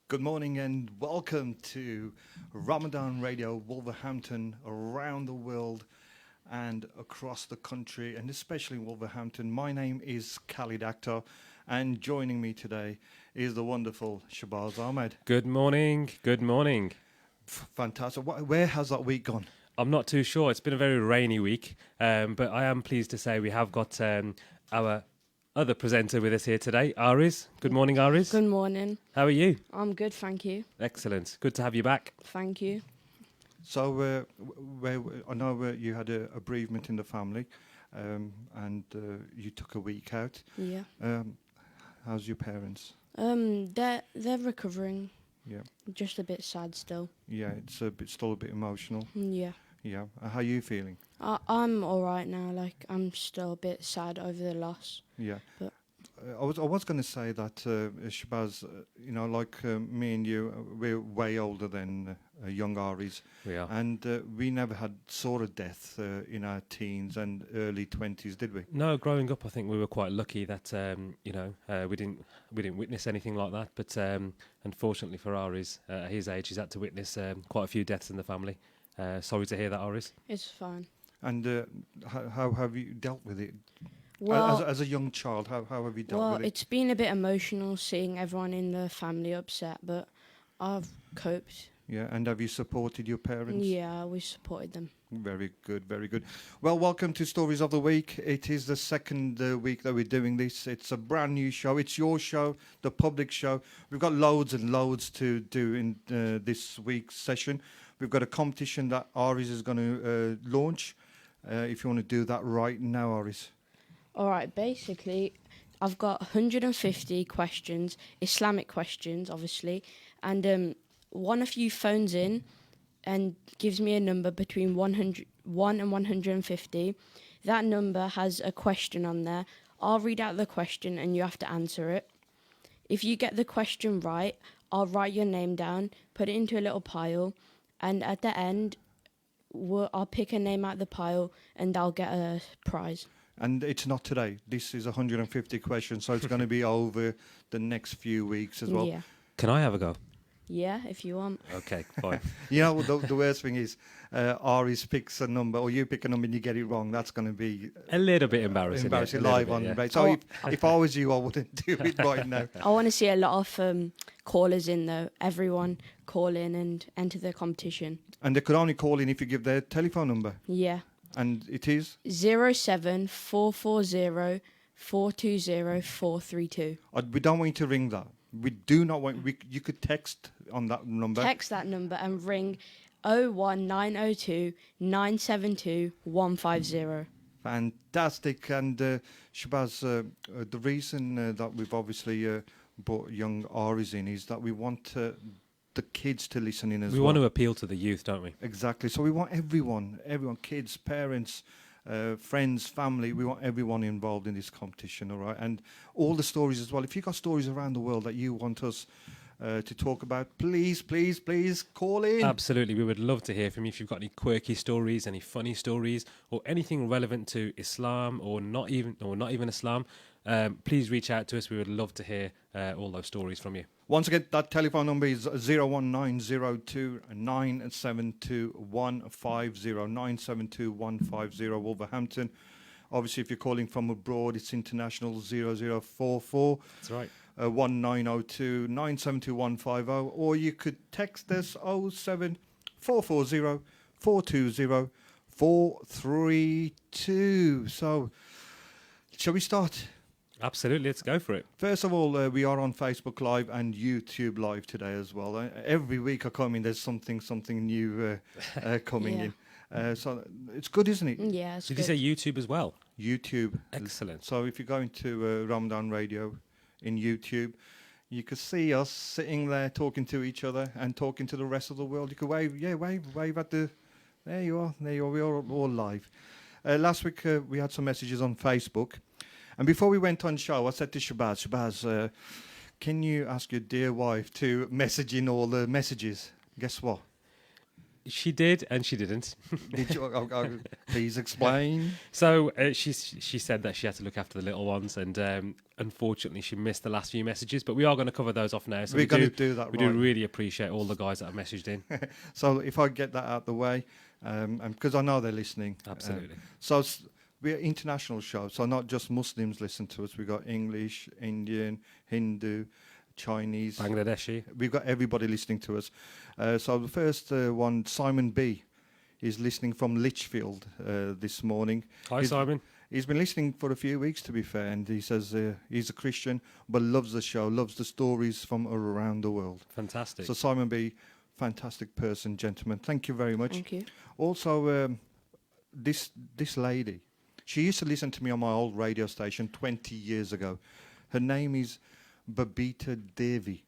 Good morning and welcome to Ramadan Radio Wolverhampton, around the world and across the country, and especially Wolverhampton. My name is Khalid Akhtar, and joining me today is the wonderful Shabazz Ahmed. Good morning. Good morning. Fantastic. Where has that week gone? I'm not too sure. It's been a very rainy week, but I am pleased to say we have got our other presenter with us here today, Aris. Good morning, Aris. Good morning. How are you? I'm good, thank you. Excellent. Good to have you back. Thank you. So, I know you had a bereavement in the family, and you took a week out. Yeah. How's your parents? They're recovering. Yeah. Just a bit sad still. Yeah, it's still a bit emotional. Yeah. Yeah. How are you feeling? I'm all right now. Like I'm still a bit sad over the loss. Yeah. But I was going to say that Shabazz, me and you, we're way older than young Aris, We are. and we never had saw a death in our teens and early 20s, did we? No, growing up, I think we were quite lucky that we didn't witness anything like that. But unfortunately for Aris, at his age, he's had to witness quite a few deaths in the family. Sorry to hear that, Aris. it's fine. And how have you dealt with it? Well, As a young child, how have you dealt with it? it's been a bit emotional seeing everyone in the family upset, but I've coped. Yeah, and have you supported your parents? Yeah, we supported them. Very good, very good. Well, welcome to Stories of the Week. It is the second week that we're doing this. It's a brand new show. It's your show, the public show. We've got loads and loads to do in this week's session. We've got a competition that Aris is going to launch. If you want to do that right now, Aris. All right, basically, I've got 150 questions, Islamic questions, obviously, and one of you phones in and gives me a number between 1 and 150. That number has a question on there. I'll read out the question and you have to answer it. If you get the question right, I'll write your name down, put it into a little pile, and at the end, I'll pick a name out of the pile and I'll get a prize. And it's not today. This is 150 questions, so it's going to be over the next few weeks as well. Yeah. Can I have a go? Yeah, if you want. Okay, fine. You know, the worst thing is Aris picks a number, or you pick a number and you get it wrong. That's going to be A little bit embarrassing. embarrassing yeah, a little live bit, on yeah. radio. So if I was you, I wouldn't do it right now. I want to see a lot of callers in though. Everyone call in and enter the competition. And they could only call in if you give their telephone number. Yeah. And it is? 07440 420 432. We don't want you to ring that. We do not want... you could text on that number. Text that number and ring 01902 972 150. Fantastic. And Shabazz, the reason that we've obviously brought young Aris in is that we want the kids to listen in as well. We want to appeal to the youth, don't we? Exactly. So we want everyone, kids, parents, friends, family, we want everyone involved in this competition, all right? And all the stories as well. If you've got stories around the world that you want us to talk about, please call in. Absolutely. We would love to hear from you if you've got any quirky stories, any funny stories, or anything relevant to Islam or not even Islam. Please reach out to us. We would love to hear all those stories from you. Once again, that telephone number is 01902 972 150, 972 150, Wolverhampton. Obviously, if you're calling from abroad, it's international 0044. That's right. 1902 972 150, or you could text us 07440 420 432. So, shall we start? Absolutely. Let's go for it. First of all, we are on Facebook Live and YouTube Live today as well. Every week I come in, there's something new coming Yeah. in. So it's good, isn't it? Yeah, it's Did good. you say YouTube as well? YouTube. Excellent. So if you're going to Ramadan Radio in YouTube, you could see us sitting there talking to each other and talking to the rest of the world. You could wave at the... There you are. We are all live. Last week we had some messages on Facebook. And before we went on show, I said to Shabazz, can you ask your dear wife to message in all the messages? Guess what? She did, and she didn't. Did you? Please explain. So she said that she had to look after the little ones, and unfortunately, she missed the last few messages. But we are going to cover those off now. So We're going to do that. We do really appreciate all the guys that have messaged in. So if I get that out the way, and because I know they're listening. Absolutely. We're an international show, so not just Muslims listen to us. We've got English, Indian, Hindu, Chinese, Bangladeshi. We've got everybody listening to us. So the first one, Simon B, is listening from Lichfield this morning. Hi, Simon. He's been listening for a few weeks, to be fair, and he says he's a Christian, but loves the show, loves the stories from around the world. Fantastic. So Simon B, fantastic person, gentleman. Thank you very much. Thank you. Also, this lady, she used to listen to me on my old radio station 20 years ago. Her name is Babita Devi.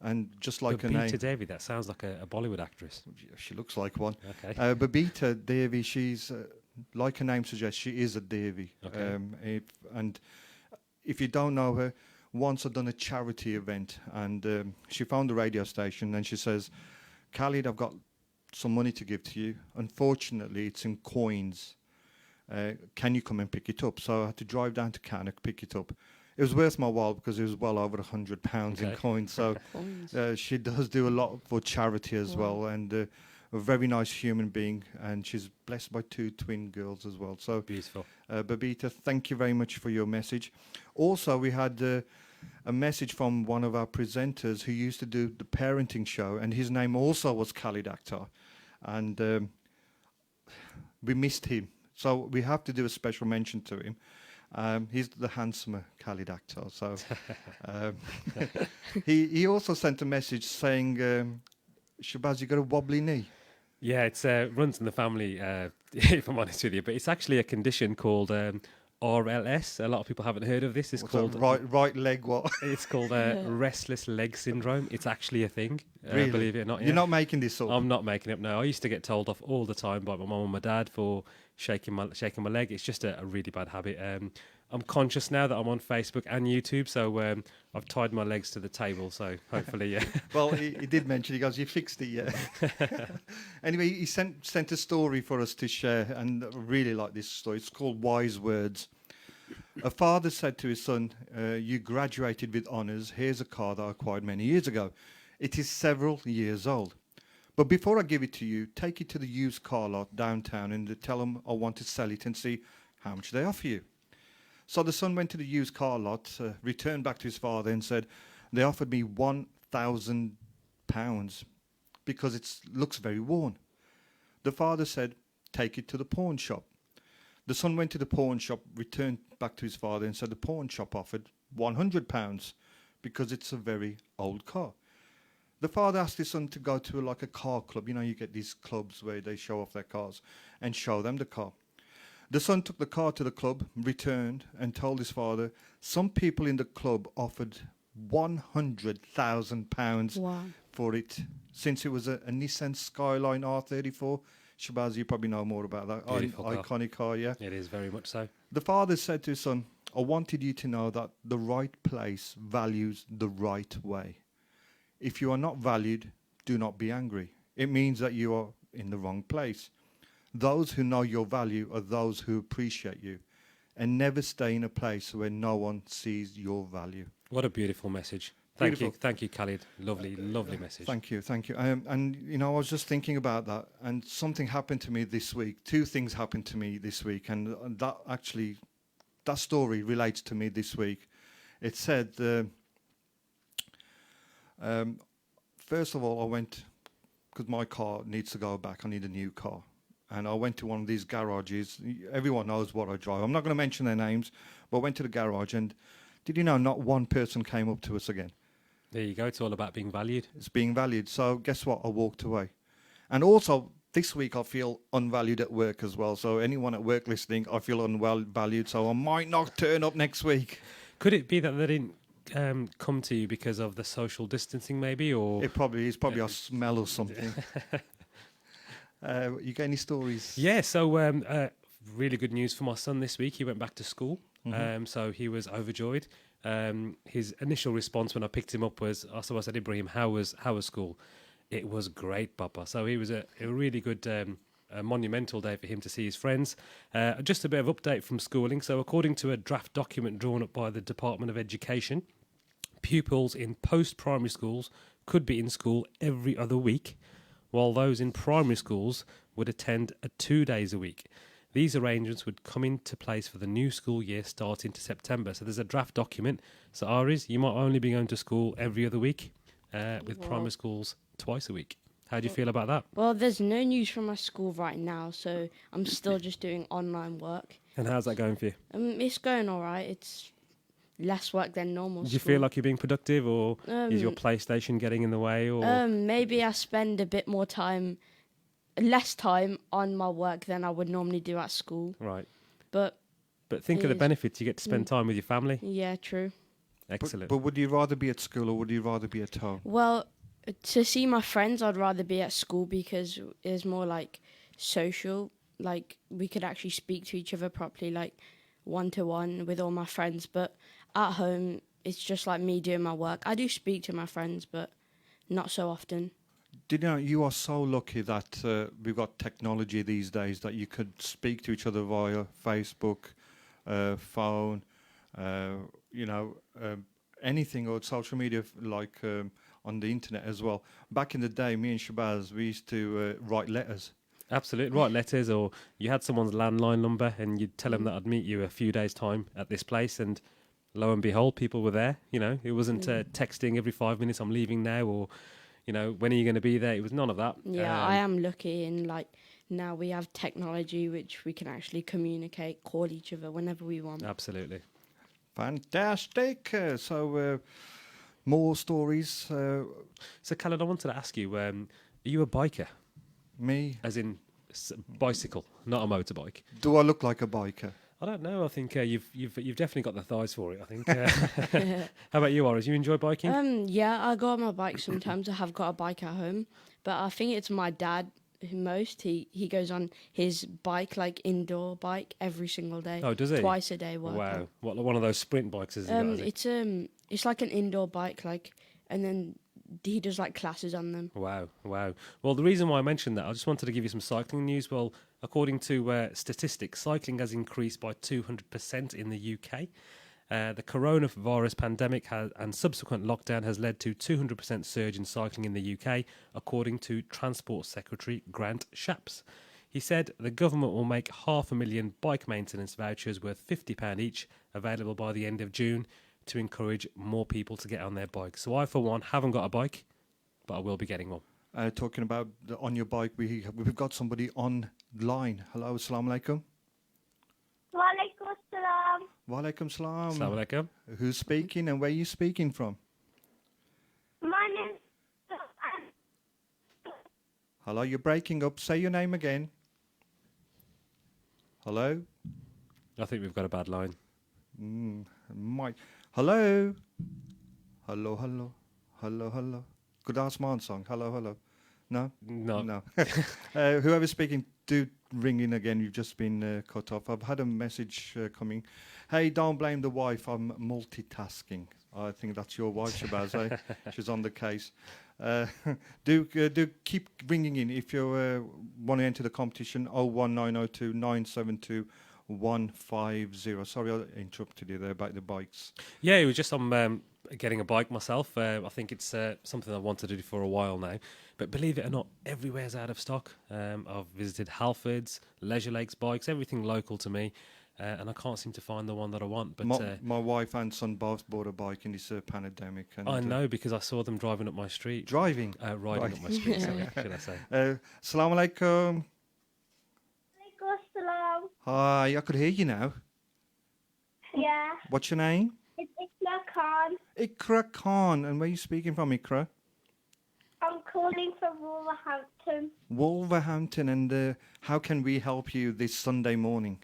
And just like her name... Babita Devi, that sounds like a Bollywood actress. She looks like one. Okay. Babita Devi, she's, like her name suggests, she is a Devi. Okay. If you don't know her, once I've done a charity event, and she found the radio station, and she says, Khalid, I've got some money to give to you. Unfortunately, it's in coins. Can you come and pick it up? So I had to drive down to Cannock, pick it up. It was worth my while because it was well over £100 in coins. So she does do a lot for charity as well, and a very nice human being. And she's blessed by 2 twin girls as well. So beautiful. Babita, thank you very much for your message. Also, we had a message from one of our presenters who used to do the parenting show, and his name also was Khalid Akhtar. And we missed him. So we have to do a special mention to him. He's the handsomer Khalid Akhtar. So he also sent a message saying, Shabazz, you got a wobbly knee. Yeah, it's runs in the family, if I'm honest with you. But it's actually a condition called RLS. A lot of people haven't heard of this. It's What's called that, right leg what? It's called restless leg syndrome. It's actually a thing. Really? Believe it or not. Yeah. You're not making this up. I'm not making it up. No, I used to get told off all the time by my mum and my dad for shaking my leg. It's just a really bad habit. I'm conscious now that I'm on Facebook and YouTube, so I've tied my legs to the table. So hopefully, yeah. Well, he did mention. He goes, "You fixed it, yeah." Anyway, he sent a story for us to share, and I really like this story. It's called "Wise Words." A father said to his son, "You graduated with honours. Here's a car that I acquired many years ago. It is several years old. But before I give it to you, take it to the used car lot downtown and tell them I want to sell it and see how much they offer you." So the son went to the used car lot, returned back to his father and said, "They offered me £1,000 because it looks very worn." The father said, "Take it to the pawn shop." The son went to the pawn shop, returned back to his father and said the pawn shop offered £100 because it's a very old car. The father asked his son to go to like a car club. You know, you get these clubs where they show off their cars and show them the car. The son took the car to the club, returned, and told his father some people in the club offered £100,000 for it, since it was a Nissan Skyline R34. Shabazz, you probably know more about that. Iconic car, yeah? It is very much so. The father said to his son, "I wanted you to know that the right place values the right way. If you are not valued, do not be angry. It means that you are in the wrong place. Those who know your value are those who appreciate you, and never stay in a place where no one sees your value." What a beautiful message. Thank you, Khalid. Lovely message. Thank you. And you know, I was just thinking about that, and something happened to me this week. 2 things happened to me this week, and that story relates to me this week. It said, first of all, I went, because my car needs to go back. I need a new car. And I went to one of these garages. Everyone knows what I drive. I'm not going to mention their names, but I went to the garage, and did you know not one person came up to us again? There you go. It's all about being valued. It's being valued. So guess what? I walked away. And also, this week I feel unvalued at work as well. So anyone at work listening, I feel unvalued. So I might not turn up next week. Could it be that they didn't come to you because of the social distancing, maybe? Or It probably is. Probably a smell or something. You got any stories? Yeah, so really good news for my son this week. He went back to school, so he was overjoyed. His initial response when I picked him up was, I said, "Ibrahim, how was school?" It was great, Papa. So it was a really good, a monumental day for him to see his friends. Just a bit of update from schooling. So according to a draft document drawn up by the Department of Education, pupils in post-primary schools could be in school every other week, while those in primary schools would attend 2 days a week. These arrangements would come into place for the new school year starting to September. So there's a draft document. So Aris, you might only be going to school every other week, with primary schools twice a week. How do you feel about that? Well, there's no news from my school right now, so I'm still just doing online work. And how's that going for you? It's going all right. It's less work than normal. Do you school. feel like you're being productive, or is your PlayStation getting in the way? Or Maybe I spend a bit more time, less time on my work than I would normally do at school. right? But But think of the is. benefits. You get to spend time with your family. yeah, true. Excellent. But would you rather be at school or would you rather be at home? Well, to see my friends, I'd rather be at school because it's more like social. Like we could actually speak to each other properly, like one to one with all my friends. But at home, it's just like me doing my work. I do speak to my friends, but not so often. Did you know you are so lucky that we've got technology these days that you could speak to each other via Facebook, phone, you know, anything, or social media like on the internet as well. Back in the day, me and Shabazz, we used to write letters. Absolutely. Write letters, or you had someone's landline number and you'd tell them that I'd meet you a few days' time at this place, and lo and behold, people were there. You know, it wasn't texting every 5 minutes, I'm leaving now, or, you know, when are you going to be there? It was none of that. Yeah, I am lucky in like now we have technology which we can actually communicate, call each other whenever we want. Absolutely. Fantastic. More stories. So, Khalid, I wanted to ask you, are you a biker? Me. As in bicycle, not a motorbike? Do I look like a biker? I don't know. I think you've definitely got the thighs for it, I think. How about you, Oris? You enjoy biking? Yeah, I go on my bike sometimes. I have got a bike at home, but I think it's my dad who most. He goes on his bike, like indoor bike, every single day. Oh, does he? Twice a day working. Wow. What, one of those sprint bikes is it? It's like an indoor bike, like, and then he does like classes on them. Wow. Well, the reason why I mentioned that, I just wanted to give you some cycling news. Well, according to statistics, cycling has increased by 200% in the UK. The coronavirus pandemic and subsequent lockdown has led to 200% surge in cycling in the UK, according to Transport Secretary Grant Shapps. He said the government will make 500,000 bike maintenance vouchers worth £50 each available by the end of June to encourage more people to get on their bikes. So I, for one, haven't got a bike, but I will be getting one. Talking about on your bike, we've got somebody online. Hello, assalamu alaikum. Walaikum assalam. Walaikum salam. Assalamu alaikum. Who's speaking and where are you speaking from? My name's Hello, you're breaking up. Say your name again. Hello? I think we've got a bad line. Mike. Hello? Hello. Good Asman song. Hello. No? No. No. Whoever's speaking, do ring in again. You've just been cut off. I've had a message coming. Hey, don't blame the wife. I'm multitasking. I think that's your wife, Shabazz. Eh? She's on the case. Do keep ringing in if you want to enter the competition. 01902 972 150. Sorry, I interrupted you there about the bikes. Yeah, it was just I'm getting a bike myself. I think it's something I've wanted to do for a while now. But believe it or not, everywhere's out of stock. I've visited Halfords, Leisure Lakes bikes, everything local to me. And I can't seem to find the one that I want. But my wife and son both bought a bike in this pandemic. And I know, because I saw them driving up my street. Driving? Riding up my street, sorry, should I say. Assalamu alaikum. Walaikum assalam. Hi, I could hear you now. Yeah, What's your name? it's Ikra Khan. Ikra Khan. And where are you speaking from, Ikra? I'm calling from Wolverhampton. Wolverhampton. And how can we help you this Sunday morning?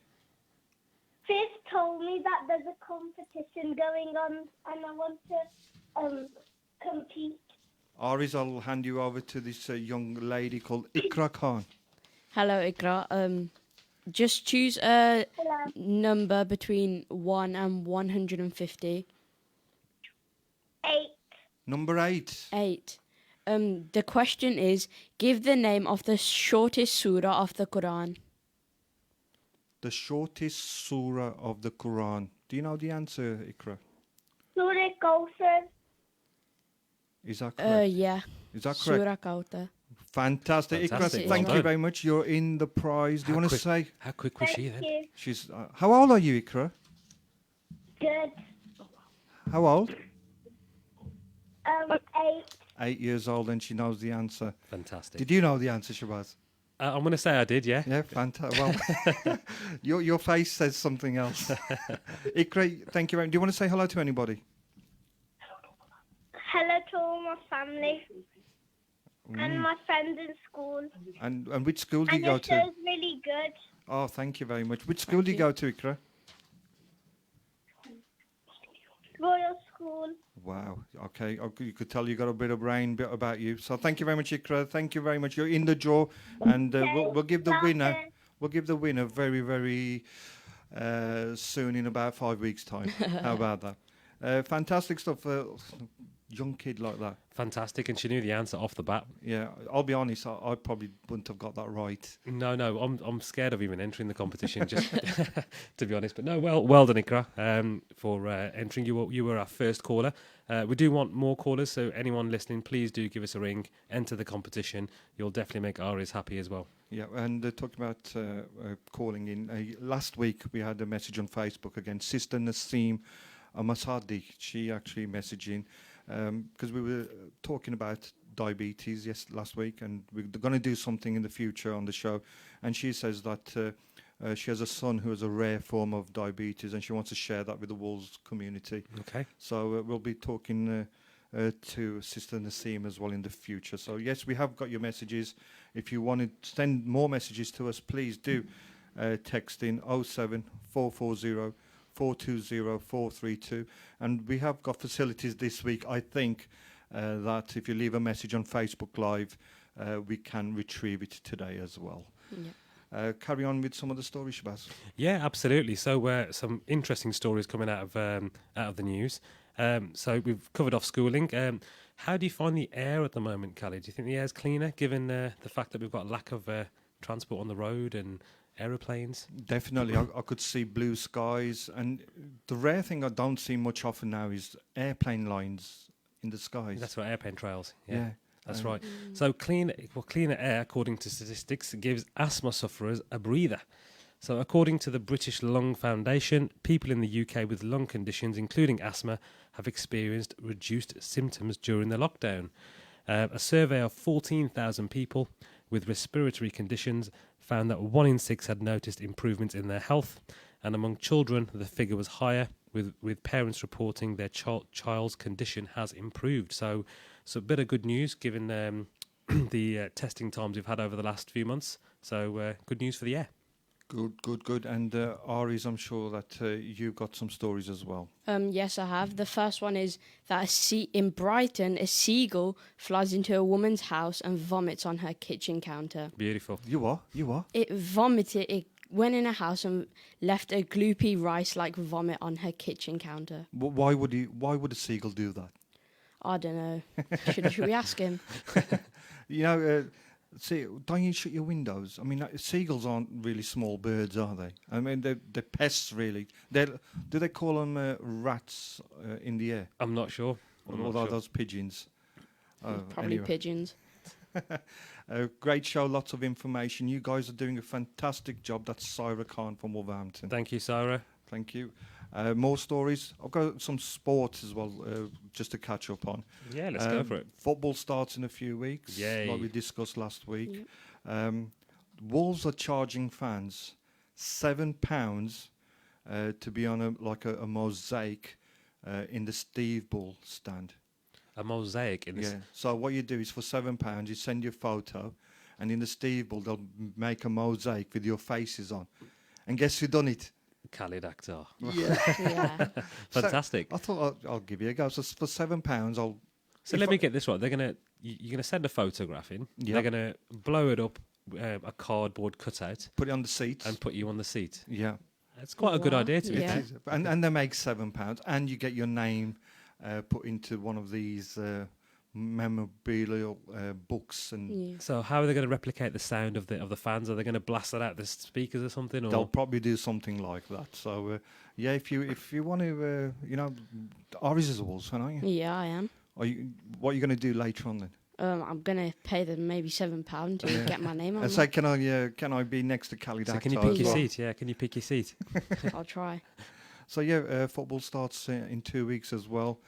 Fizz told me that there's a competition going on and I want to compete. Aris, I'll hand you over to this young lady called Ikra Khan. Hello, Ikra. Just choose a Hello. number between 1 and 150. 8. Number 8. 8. The question is, give the name of the shortest surah of the Quran. The shortest surah of the Quran. Do you know the answer, Ikra? Surah Kawthar. Is that correct? Yeah. Is that correct? Surah Kauta. Fantastic. Ikra, Fantastic. thank Well you done. very much. You're in the prize. Do you How want to quick- say? How quick was she Thank then? you. She's. How old are you, Ikra? Good. How old? 8. 8 years old, and she knows the answer. Fantastic. Did you know the answer, Shabazz? I'm going to say I did, yeah. Yeah, fantastic. Well, your face says something else. Ikra, thank you. Do you want to say hello to anybody? Hello to all my family and my friends in school. And which school do you And go the to? show's really good. Oh, thank you very much. Which school do you you. go to, Ikra? Royal School. Wow. Okay. You could tell you got a bit of brain bit about you. So thank you very much, Ikra. Thank you very much. You're in the draw, and we'll give the winner. Bye. We'll give the winner very, very soon, in about 5 weeks' time. How about that? Fantastic stuff. Young kid like that. Fantastic. And she knew the answer off the bat. Yeah. I'll be honest. I probably wouldn't have got that right. No, I'm scared of even entering the competition, just to be honest. But no, well done, Ikra, for entering. You were our first caller. We do want more callers, so anyone listening, please do give us a ring. Enter the competition. You'll definitely make Aris happy as well. Yeah, and talking about calling in, last week we had a message on Facebook again. Sister Naseem Masadi, she actually messaged in because we were talking about diabetes last week, and we're going to do something in the future on the show. And she says that she has a son who has a rare form of diabetes, and she wants to share that with the Wolves community. Okay. So we'll be talking to Sister Naseem as well in the future. So yes, we have got your messages. If you want to send more messages to us, please do text in 07440 420 432. And we have got facilities this week, I think, that if you leave a message on Facebook Live, we can retrieve it today as well. Yeah. Carry on with some of the stories, Shabazz. Yeah, absolutely. So some interesting stories coming out of the news. So we've covered off schooling. How do you find the air at the moment, Khalid? Do you think the air's cleaner, given the fact that we've got a lack of transport on the road and aeroplanes? Definitely. I could see blue skies. And the rare thing I don't see much often now is airplane lines in the skies. That's right, airplane trails. Yeah. That's right. So cleaner air, according to statistics, gives asthma sufferers a breather. So according to the British Lung Foundation, people in the UK with lung conditions, including asthma, have experienced reduced symptoms during the lockdown. A survey of 14,000 people with respiratory conditions found that 1 in 6 had noticed improvements in their health, and among children the figure was higher, with parents reporting their child's condition has improved. So a bit of good news given the testing times we've had over the last few months. So good news for the air. Good. And Aris, I'm sure that you've got some stories as well. Yes, I have. The first one is that in Brighton, a seagull flies into a woman's house and vomits on her kitchen counter. Beautiful. You are? It vomited. It went in a house and left a gloopy rice-like vomit on her kitchen counter. Why would a seagull do that? I don't know. Should we ask him? You know, see, don't you shut your windows? I mean, seagulls aren't really small birds, are they? I mean, they're pests, really. Do they call them rats in the air? I'm not sure. Or are those pigeons? Probably anyway. pigeons. Great show, lots of information. You guys are doing a fantastic job. That's Syra Khan from Wolverhampton. Thank you, Sarah. Thank you. More stories. I've got some sports as well, just to catch up on. Yeah, let's go for it. Football starts in a few weeks, Yay. like we discussed last week. Wolves are charging fans £7 to be on a mosaic in the Steve Bull stand. A mosaic in this. Yeah. So what you do is for £7, you send your photo, and in the Steve Bull they'll make a mosaic with your faces on. And guess who done it? Khalid Akhtar. Yeah. Yeah. Fantastic. I thought I'll give you a go. So for £7, I'll. So let me get this right. You're gonna send a photograph in. Yeah. They're gonna blow it up, a cardboard cutout, Put it on the seat. and put you on the seat. Yeah. That's quite a good Wow. idea to be Yeah. fair. And they make £7, and you get your name put into one of these memorabilia, books, and Yeah. So how are they going to replicate the sound of the fans? Are they going to blast it out the speakers or something? Or they'll probably do something like that. So yeah, if you want to, Oris is also, aren't you? Yeah, I am. What are you going to do later on then? I'm gonna pay them maybe £7 to get my name on And say, can I be next to Khalid? so can you Akhtar pick as your well? seat? Yeah, can you pick your seat? there. I'll try. So yeah, football starts in 2 weeks as well,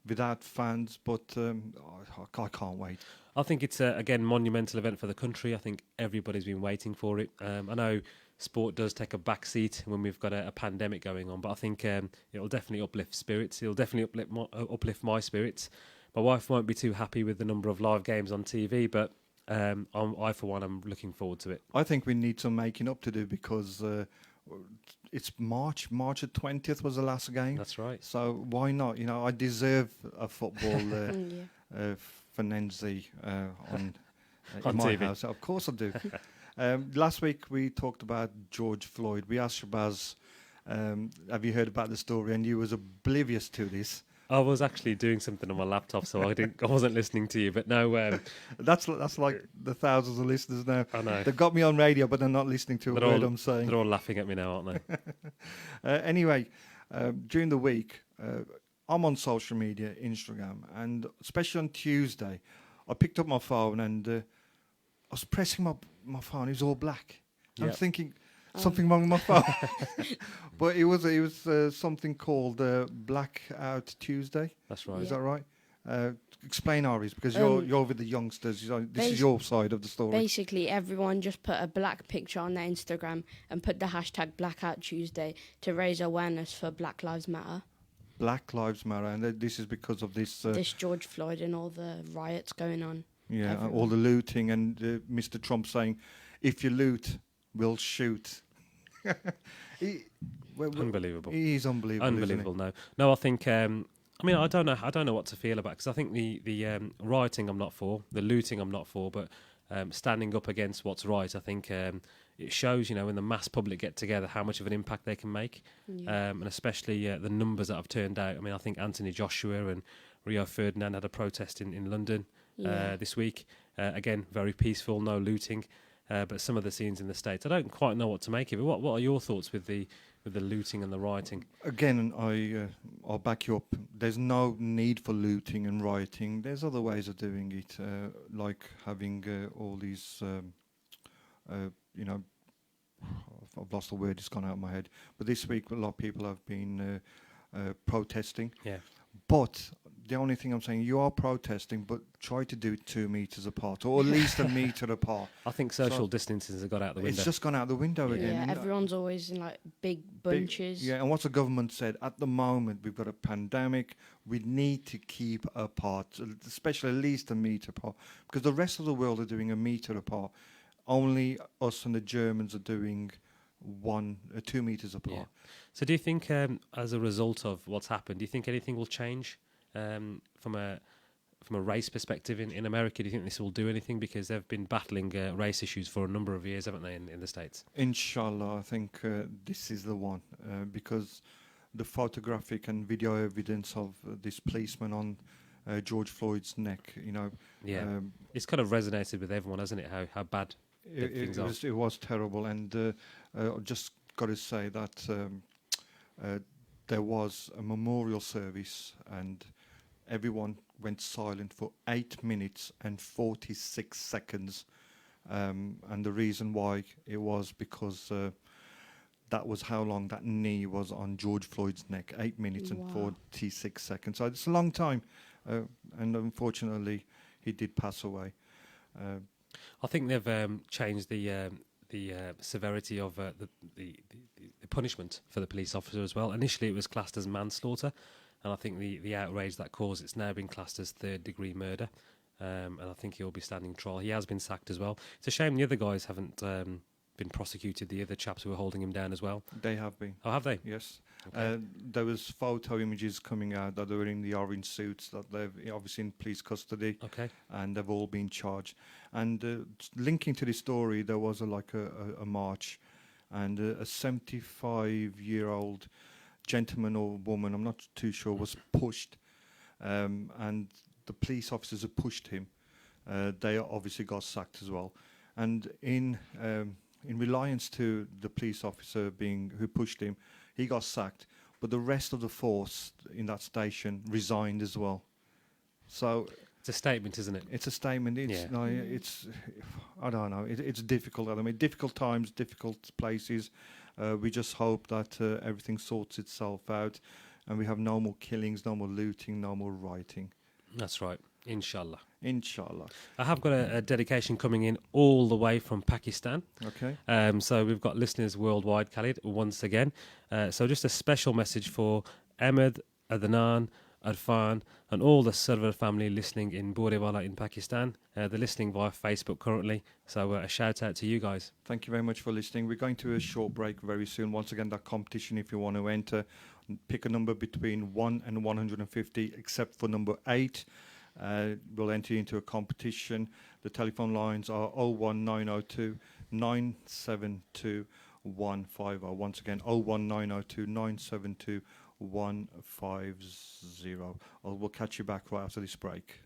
without fans, but I can't wait. I think it's again monumental event for the country. I think everybody's been waiting for it. I know sport does take a back seat when we've got a pandemic going on, but I think it'll definitely uplift spirits. It'll definitely uplift my spirits. My wife won't be too happy with the number of live games on TV, but I for one, I'm looking forward to it. I think we need some making up to do because it's March. March the 20th was the last game. That's right. So why not? I deserve a football Yeah. Frenzy on On in my TV. house. Of course I do. Last week we talked about George Floyd. We asked Shabazz, have you heard about the story? And you was oblivious to this. I was actually doing something on my laptop, so I wasn't listening to you. But no, That's like the thousands of listeners now. I know They've got me on radio, but they're not listening to a They're word all- I'm saying. they're all laughing at me now, aren't they? Anyway, during the week, I'm on social media, Instagram, and especially on Tuesday, I picked up my phone and I was pressing my phone. It was all black. I'm Yep. thinking something wrong with my phone, but it was something called Blackout Tuesday. That's right. Is Yeah. that right? Explain, Aris, because Um, you're with the youngsters. This is basi- your side of the story. Basically, everyone just put a black picture on their Instagram and put the hashtag Blackout Tuesday to raise awareness for Black Lives Matter. Black Lives Matter, and this is because of this. This George Floyd and all the riots going on. Yeah, everywhere. all the looting and Mr. Trump saying, "If you loot, we'll shoot." Unbelievable. He's unbelievable. isn't he? Unbelievable. No, I think. I mean, I don't know what to feel about because I think the rioting I'm not for, the looting I'm not for, but standing up against what's right, I think it shows, when the mass public get together, how much of an impact they can make, Yeah. and especially the numbers that have turned out. I mean, I think Anthony Joshua and Rio Ferdinand had a protest in London Yeah. this week. Again, very peaceful, no looting. But some of the scenes in the States, I don't quite know what to make of it. What are your thoughts with the looting and the rioting? Again, I'll back you up. There's no need for looting and rioting. There's other ways of doing it, like having all these, I've lost the word. It's gone out of my head. But this week, a lot of people have been protesting. Yeah. But the only thing I'm saying, you are protesting, but try to do it 2 meters apart, or at least a meter apart. I think social distances have got out the window. It's just gone out the window Yeah. again. Yeah, and everyone's always in like big bunches. Yeah, and what's the government said? At the moment, we've got a pandemic. We need to keep apart, especially at least a meter apart, because the rest of the world are doing a meter apart. Only us and the Germans are doing 2 meters apart. Yeah. So do you think, as a result of what's happened, do you think anything will change from a race perspective in America? Do you think this will do anything? Because they've been battling race issues for a number of years, haven't they, in the States? Inshallah, I think this is the one, because the photographic and video evidence of this policeman on George Floyd's neck, Yeah. It's kind of resonated with everyone, hasn't it? How bad things are. it was terrible. And I just got to say that there was a memorial service and everyone went silent for 8 minutes and 46 seconds. And the reason why it was because that was how long that knee was on George Floyd's neck, 8 minutes and Wow. 46 seconds. So it's a long time. And unfortunately, he did pass away. I think they've changed the severity of the punishment for the police officer as well. Initially, it was classed as manslaughter, and I think the outrage that caused, it's now been classed as third-degree murder. And I think he'll be standing trial. He has been sacked as well. It's a shame the other guys haven't been prosecuted. The other chaps who were holding him down as well. They have been. Oh, have they? Yes. Okay. There was photo images coming out that they were in the orange suits, that they're obviously in police custody, Okay. and they've all been charged. And linking to this story, there was a march, and a 75-year-old gentleman or woman, I'm not too sure, was pushed, and the police officers who pushed him, they obviously got sacked as well. And in reliance to the police officer being who pushed him, he got sacked. But the rest of the force in that station resigned as well. So It's a statement, isn't it? it's a statement. It's Yeah. no, it's I don't know. It's difficult. I mean, difficult times, difficult places. We just hope that everything sorts itself out, and we have no more killings, no more looting, no more rioting. That's right. Inshallah. Inshallah. I have got a dedication coming in all the way from Pakistan. Okay. So we've got listeners worldwide, Khalid, once again. So just a special message for Ahmed, Adnan, Arfan, and all the server family listening in Borewala in Pakistan. They're listening via Facebook currently. So a shout out to you guys. Thank you very much for listening. We're going to a short break very soon. Once again, that competition, if you want to enter, pick a number between 1 and 150, except for number 8. We'll enter into a competition. The telephone lines are 01902 972 150. Once again, 01902 972 150. We'll catch you back right after this break.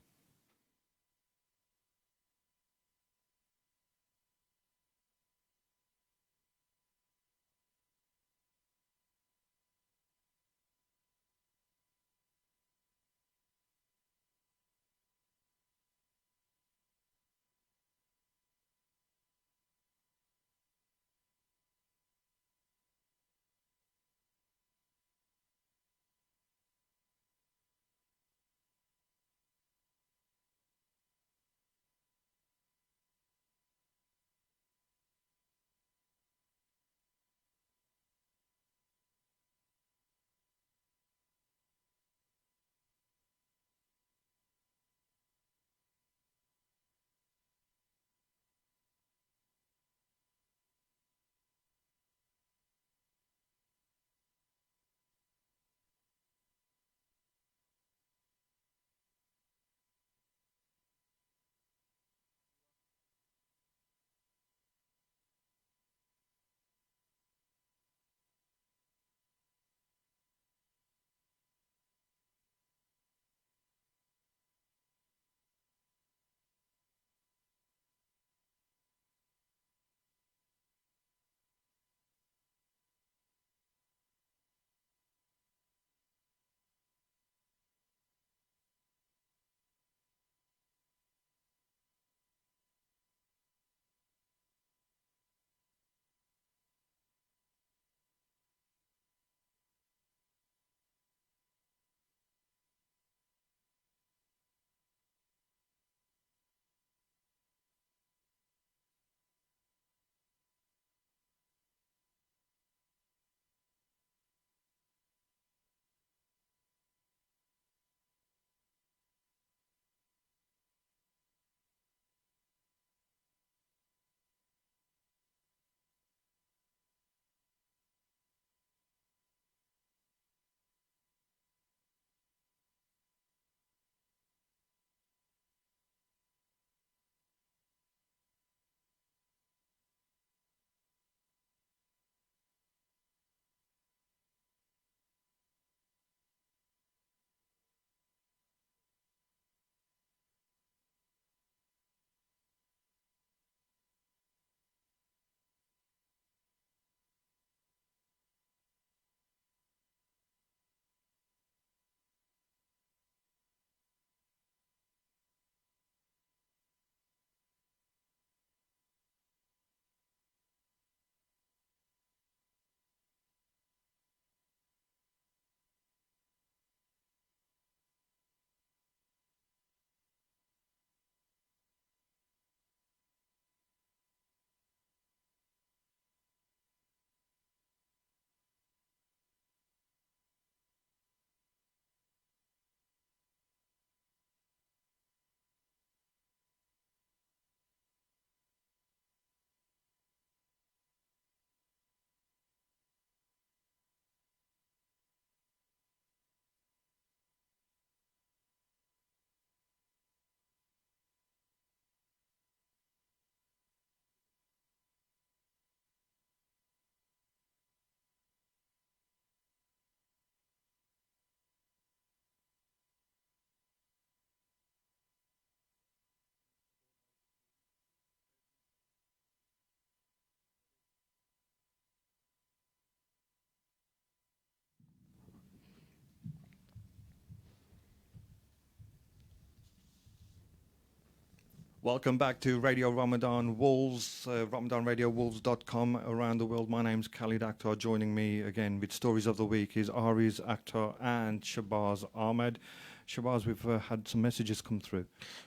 Welcome back to Radio Ramadan Wolves, RamadanRadioWolves.com around the world. My name's Khalid Akhtar. Joining me again with Stories of the Week is Ariz Akhtar and Shabazz Ahmed. Shabazz, we've had some messages come through.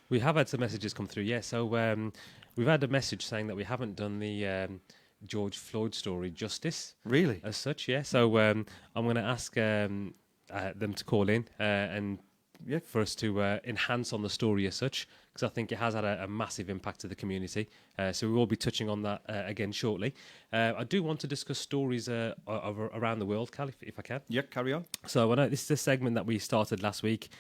We have had some messages come through, yeah. So we've had a message saying that we haven't done the George Floyd story justice. Really? As such, yeah. So I'm going to ask them to call in and for us to enhance on the story as such, because I think it has had a massive impact to the community. So we will be touching on that again shortly. I do want to discuss stories around the world, Cal, if I can. Yeah, carry on. So I know this is a segment that we started last week,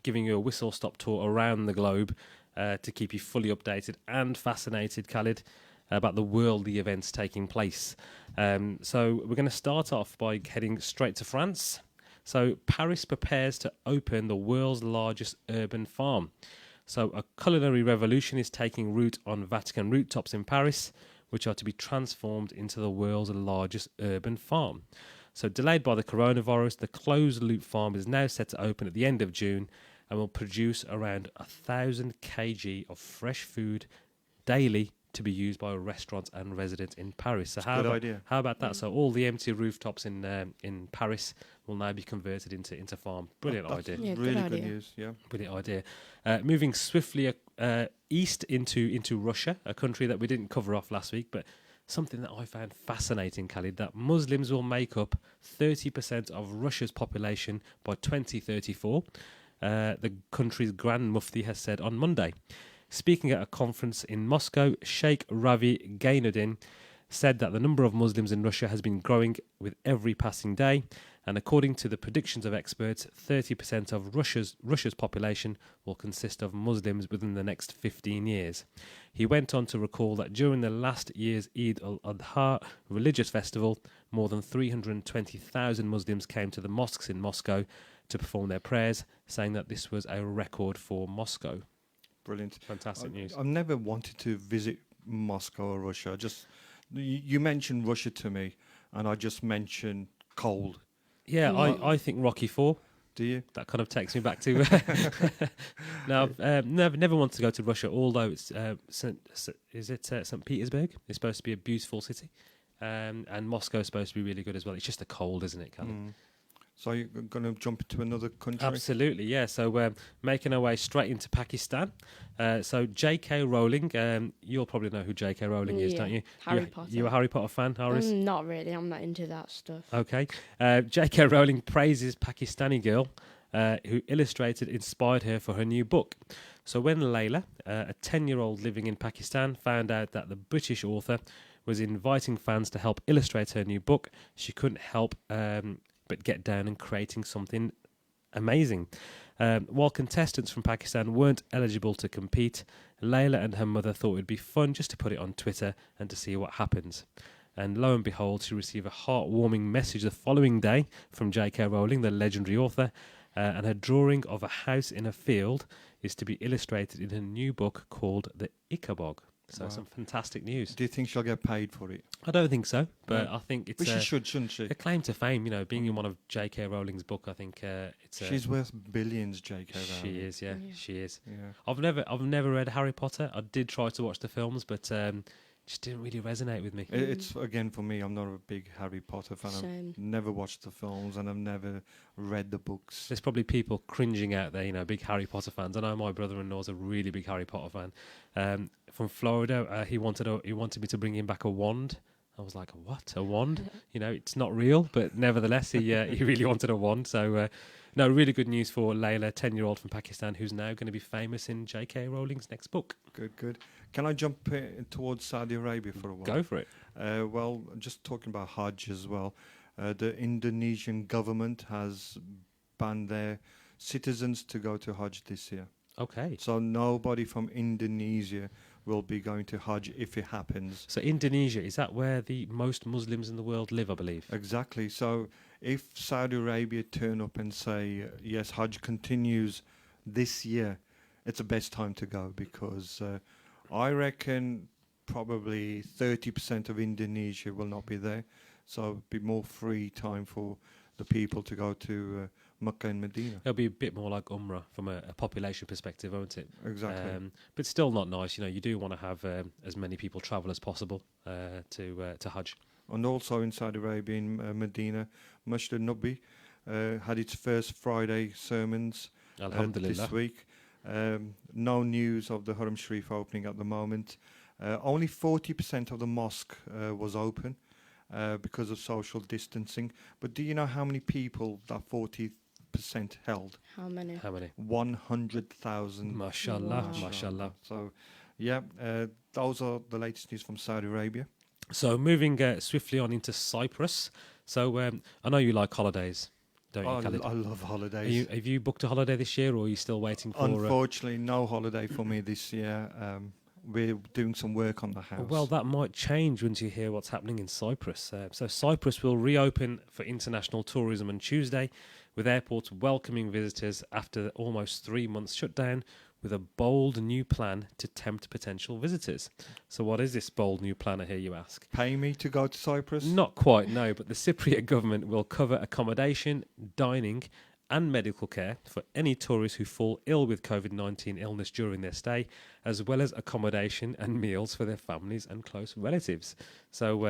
giving you a whistle-stop tour around the globe to keep you fully updated and fascinated, Khalid, about the worldly events taking place. So we're going to start off by heading straight to France. So Paris prepares to open the world's largest urban farm. So a culinary revolution is taking root on Vatican rooftops in Paris, which are to be transformed into the world's largest urban farm. So delayed by the coronavirus, the closed-loop farm is now set to open at the end of June and will produce around 1,000 kg of fresh food daily to be used by restaurants and residents in Paris. So Good idea. How about that? So all the empty rooftops in Paris will now be converted into farm. Brilliant idea. Yeah, Really good good idea. news, yeah. Brilliant idea. Moving swiftly east into Russia, a country that we didn't cover off last week, but something that I found fascinating, Khalid, that Muslims will make up 30% of Russia's population by 2034. The country's Grand Mufti has said on Monday. Speaking at a conference in Moscow, Sheikh Ravi Gainuddin said that the number of Muslims in Russia has been growing with every passing day, and according to the predictions of experts, 30% of Russia's population will consist of Muslims within the next 15 years. He went on to recall that during the last year's Eid al-Adha religious festival, more than 320,000 Muslims came to the mosques in Moscow to perform their prayers, saying that this was a record for Moscow. Brilliant. Fantastic news. I've never wanted to visit Moscow or Russia. You mentioned Russia to me, and I just mentioned cold. Yeah, I think Rocky IV. Do you? That kind of takes me back to. Now, I've never wanted to go to Russia, although it's St. Petersburg? It's supposed to be a beautiful city, and Moscow is supposed to be really good as well. It's just the cold, isn't it, Khalid? So you're going to jump into another country? Absolutely, yeah. So making our way straight into Pakistan. So J.K. Rowling, you'll probably know who J.K. Rowling is, don't you? Harry Potter. You a Harry Potter fan, Harris? Not really. I'm not into that stuff. Okay. J.K. Rowling praises Pakistani girl who inspired her for her new book. So when Layla, a 10-year-old living in Pakistan, found out that the British author was inviting fans to help illustrate her new book, she couldn't help but get down and creating something amazing. While contestants from Pakistan weren't eligible to compete, Layla and her mother thought it would be fun just to put it on Twitter and to see what happens. And lo and behold, she received a heartwarming message the following day from J.K. Rowling, the legendary author, and her drawing of a house in a field is to be illustrated in a new book called The Ichabod. So some fantastic news. Do you think she'll get paid for it? I don't think so, but I think it's But she should, shouldn't she? a claim to fame. You know, being in one of J.K. Rowling's book, I think it's. She's worth billions, J.K. Rowling. She is, yeah, she is. Yeah. I've never read Harry Potter. I did try to watch the films, but just didn't really resonate with me. It's, again, for me, I'm not a big Harry Potter fan. Same. I've never watched the films and I've never read the books. There's probably people cringing out there, you know, big Harry Potter fans. I know my brother-in-law's a really big Harry Potter fan. From Florida, he wanted me to bring him back a wand. I was like, what? A wand? You know, it's not real, but nevertheless, he really wanted a wand. So, no, really good news for Layla, 10-year-old from Pakistan, who's now going to be famous in J.K. Rowling's next book. Good. Can I jump towards Saudi Arabia for a while? Go for it. Well, just talking about Hajj as well. The Indonesian government has banned their citizens to go to Hajj this year. Okay. So nobody from Indonesia will be going to Hajj if it happens. So Indonesia, is that where the most Muslims in the world live, I believe? Exactly. So if Saudi Arabia turn up and say, yes, Hajj continues this year, it's the best time to go, because I reckon probably 30% of Indonesia will not be there. So it'll be more free time for the people to go to Mecca and Medina. It'll be a bit more like Umrah from a population perspective, won't it? Exactly. But still not nice. You do want to have as many people travel as possible to Hajj. And also in Saudi Arabia, in Medina, Masjid Nabi had its first Friday sermons Alhamdulillah. this week. No news of the Haram Sharif opening at the moment. Only 40% of the mosque was open because of social distancing. But do you know how many people that 40% held? How many? How many? 100,000. Mashallah, Wow. mashallah. So, yeah, those are the latest news from Saudi Arabia. So moving swiftly on into Cyprus. So I know you like holidays, don't you, I Khalid? love holidays. Have you booked a holiday this year, or are you still waiting for? Unfortunately, no holiday for me this year. We're doing some work on the house. Well, that might change once you hear what's happening in Cyprus. So Cyprus will reopen for international tourism on Tuesday, with airports welcoming visitors after almost 3 months shutdown, with a bold new plan to tempt potential visitors. So what is this bold new plan, I hear you ask? Pay me to go to Cyprus? Not quite, no, but the Cypriot government will cover accommodation, dining and medical care for any tourists who fall ill with COVID-19 illness during their stay, as well as accommodation and meals for their families and close relatives. So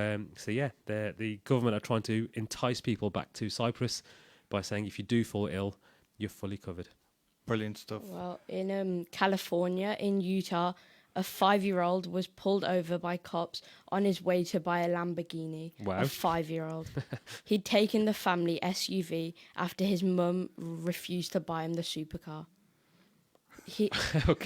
yeah, the government are trying to entice people back to Cyprus by saying if you do fall ill, you're fully covered. Brilliant stuff. Well, in California, in Utah, a 5-year-old was pulled over by cops on his way to buy a Lamborghini. Wow. A 5-year-old. He'd taken the family SUV after his mum refused to buy him the supercar. He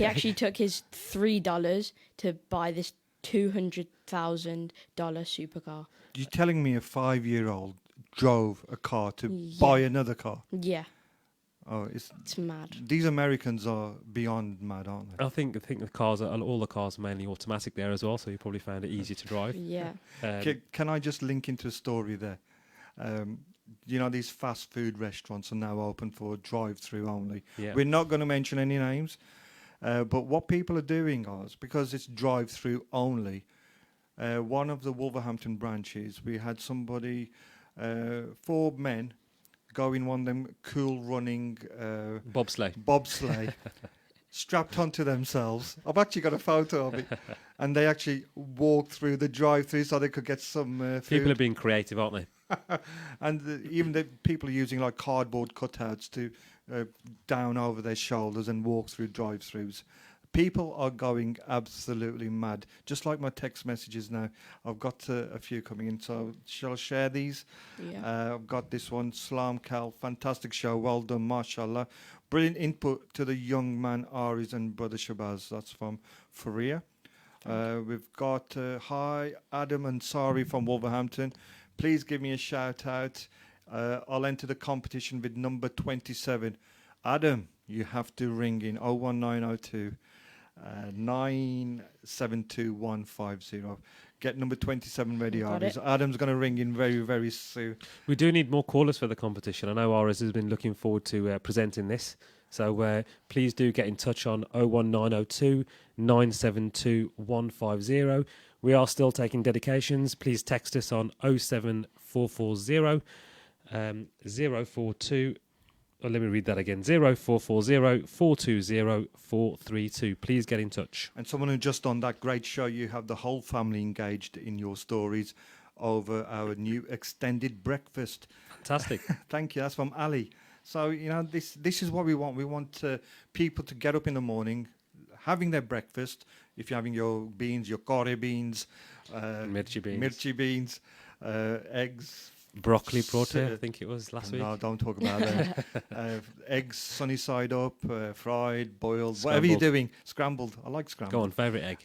actually took his $3 to buy this $200,000 supercar. You're telling me a 5-year-old drove a car to Yeah. buy another car? Yeah, Oh, it's mad. these Americans are beyond mad, aren't they? I think the cars are all the cars are mainly automatic there as well, so you probably found it easier to drive. Yeah. Can I just link into a story there? These fast food restaurants are now open for drive-through only. Yeah. We're not going to mention any names, but what people are doing is, because it's drive-through only, one of the Wolverhampton branches, we had somebody, 4 men, go in one of them cool running bobsleigh strapped onto themselves. I've actually got a photo of it. And they actually walked through the drive-through so they could get some food. People are being creative, aren't they? And even the people are using like cardboard cutouts to down over their shoulders and walk through drive-throughs. People are going absolutely mad. Just like my text messages now. I've got a few coming in, so shall I share these? Yeah. I've got this one. Salam Kal, fantastic show. Well done, mashallah. Brilliant input to the young man Aris and brother Shabazz. That's from Faria. We've got hi Adam and Sari from Wolverhampton. Please give me a shout out. I'll enter the competition with number 27. Adam, you have to ring in 01902 972150. Get number 27 ready, Got Aris. it. Adam's going to ring in very, very soon. We do need more callers for the competition. I know Aris has been looking forward to presenting this. So please do get in touch on 01902 972 150. We are still taking dedications. Please text us on 07440 042. Oh, let me read that again. 0440 420 432. Please get in touch. And someone who just on that great show, you have the whole family engaged in your stories over our new extended breakfast. Fantastic. Thank you. That's from Ali. So, this is what we want. We want people to get up in the morning, having their breakfast. If you're having your beans, your curry beans, Mirchi beans. eggs. Broccoli protein, I think it was last week. No, don't talk about that. Eggs sunny side up, fried, boiled, Scrambled. whatever you're doing. Scrambled. I like scrambled. Go on, favourite egg.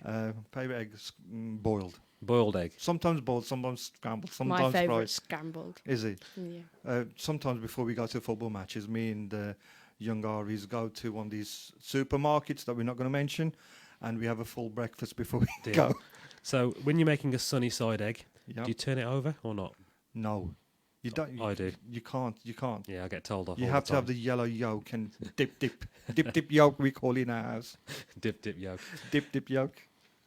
Favourite eggs, boiled. Boiled egg. Sometimes boiled, sometimes scrambled, My sometimes favourite fried. scrambled. Is it? Yeah. Sometimes before we go to football matches, me and young Aries go to one of these supermarkets that we're not going to mention, and we have a full breakfast before we Deal. go. So when you're making a sunny side egg, Yep. do you turn it over or not? No, you don't. I do. You can't. You can't. Yeah, I get told off. You all have the to have time. the yellow yolk and dip yolk. We call it in our house. dip yolk. Dip yolk.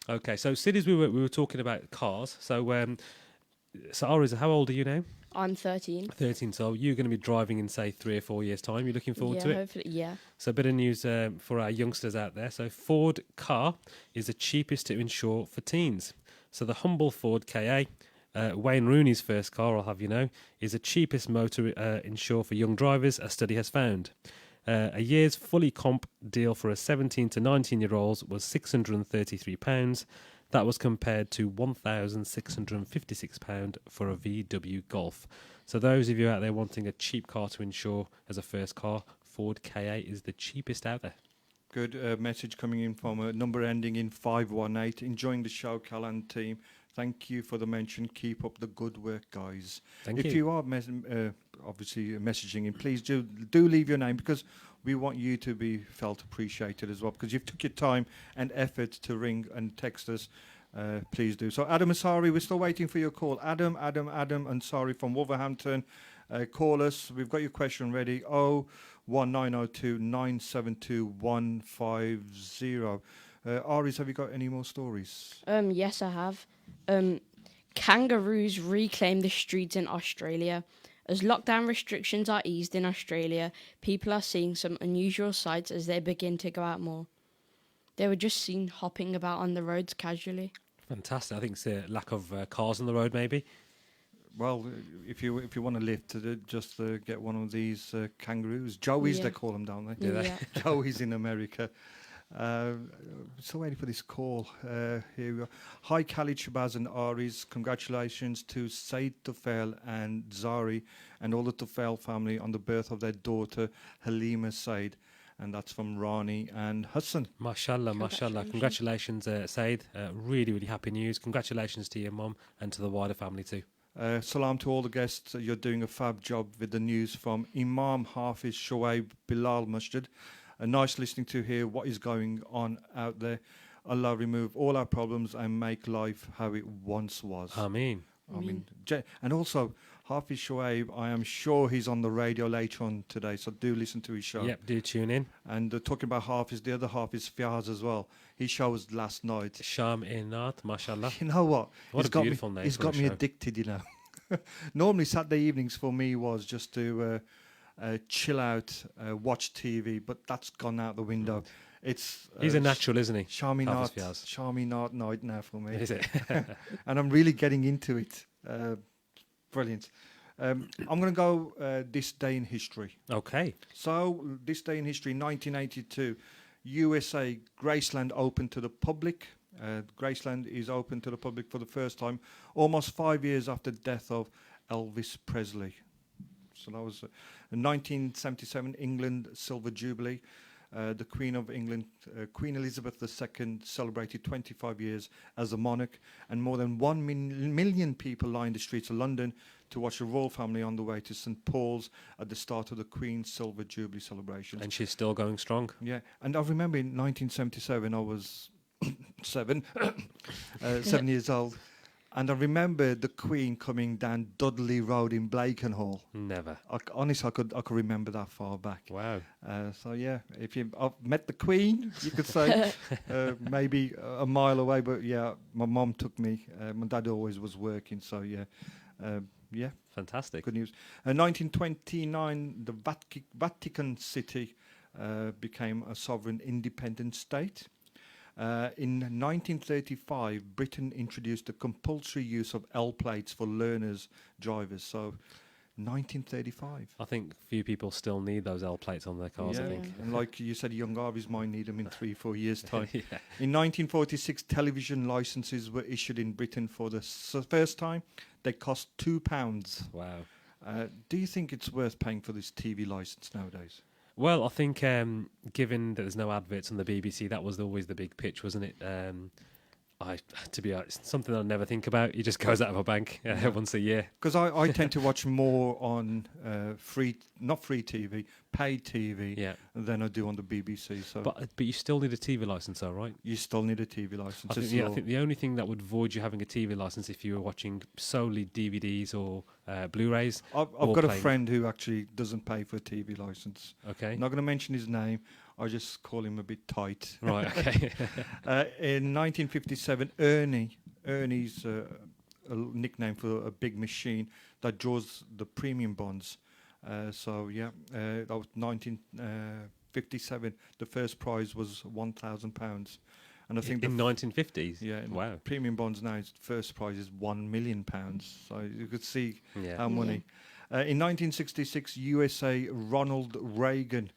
Okay, so cities we were talking about cars. So Aris, how old are you now? I'm 13. 13. So you're going to be driving in, say, 3 or 4 years' time. You're looking forward Yeah, to it? hopefully, yeah. So a bit of news for our youngsters out there. So Ford car is the cheapest to insure for teens. So the humble Ford KA, Wayne Rooney's first car, I'll have you know, is the cheapest motor insure for young drivers, a study has found. A year's fully comp deal for a 17 to 19-year-olds was £633. That was compared to £1,656 for a VW Golf. So those of you out there wanting a cheap car to insure as a first car, Ford KA is the cheapest out there. Good message coming in from a number ending in 518. Enjoying the show, Cal and team. Thank you for the mention. Keep up the good work, guys. Thank If you. you are obviously messaging in, please do leave your name, because we want you to be felt appreciated as well, because you've took your time and effort to ring and text us. Please do. So Adam Ansari, we're still waiting for your call. Adam Ansari from Wolverhampton. Call us. We've got your question ready. 01902 972 150. Aris, have you got any more stories? Yes, I have. Kangaroos reclaim the streets in Australia. As lockdown restrictions are eased in Australia, people are seeing some unusual sights as they begin to go out more. They were just seen hopping about on the roads casually. Fantastic. I think it's a lack of cars on the road, maybe. Well, if you want to lift, just get one of these kangaroos. Joeys, Yeah. they call them, don't they? Do they? Yeah. Joeys in America. Still waiting for this call. Here we go. Hi, Khalid, Shabazz and Aris. Congratulations to Said Tufel and Zari and all the Tufel family on the birth of their daughter, Halima Said. And that's from Rani and Hassan. Mashallah, mashallah. Congratulations, Said. Really, really happy news. Congratulations to your mum and to the wider family too. Salam to all the guests. You're doing a fab job with the news from Imam Hafiz Shoaib Bilal Masjid. Nice listening to hear what is going on out there. Allah remove all our problems and make life how it once was. Ameen. And also, Hafiz Shoaib, I am sure he's on the radio later on today, so do listen to his show. Yep, do tune in. And talking about Hafiz, the other Hafiz, Fiaz as well. His show was last night. Sham Inat, mashallah. You know what? What a beautiful name He's for got a me show. addicted, you know. Normally, Saturday evenings for me was just to chill out, watch TV, but that's gone out the window. It's He's a natural, isn't he? Shaminat Hafiz Fiaz. Shaminat night now for me. Is it? And I'm really getting into it. Brilliant. I'm going to go this day in history. Okay. So, this day in history, 1982, USA, Graceland opened to the public. Graceland is open to the public for the first time, almost 5 years after the death of Elvis Presley. So that was 1977, England Silver Jubilee. The Queen of England, Queen Elizabeth II, celebrated 25 years as a monarch, and more than 1 million people lined the streets of London to watch the royal family on the way to St Paul's at the start of the Queen's Silver Jubilee celebrations. And she's still going strong. Yeah, and I remember in 1977, I was 7 years old, and I remember the Queen coming down Dudley Road in Blakenhall. Never. Honestly, I could remember that far back. Wow. So yeah, if I've met the Queen, you could say, maybe a mile away. But yeah, my mom took me. My dad always was working, so yeah, yeah. Fantastic. Good news. 1929, the Vatican City became a sovereign independent state. In 1935, Britain introduced the compulsory use of L plates for learners drivers. So, 1935. I think few people still need those L plates on their cars, I Yeah, think. and like you said, young Harveys might need them in 3-4 years' time. Yeah. In 1946, television licenses were issued in Britain for the first time. They cost £2. Wow. Do you think it's worth paying for this TV license nowadays? Well, I think given that there's no adverts on the BBC, that was always the big pitch, wasn't it? To be honest, something I never think about. It just goes out of my bank once a year. Because I tend to watch more on not free TV, paid TV, Yeah. than I do on the BBC. So But you still need a TV license, though, right? you still need a TV license. I think, I think the only thing that would void you having a TV license if you were watching solely DVDs or Blu-rays. I've or got a playing- friend who actually doesn't pay for a TV license. Okay. I'm not going to mention his name. I just call him a bit tight. Right. Okay. In 1957, Ernie's nickname for a big machine that draws the premium bonds. That was 1957. The first prize was £1,000, and I think In 1950s? yeah, Wow. premium bonds now, first prize is £1 million. So you could see Yeah. how money. In 1966, USA Ronald Reagan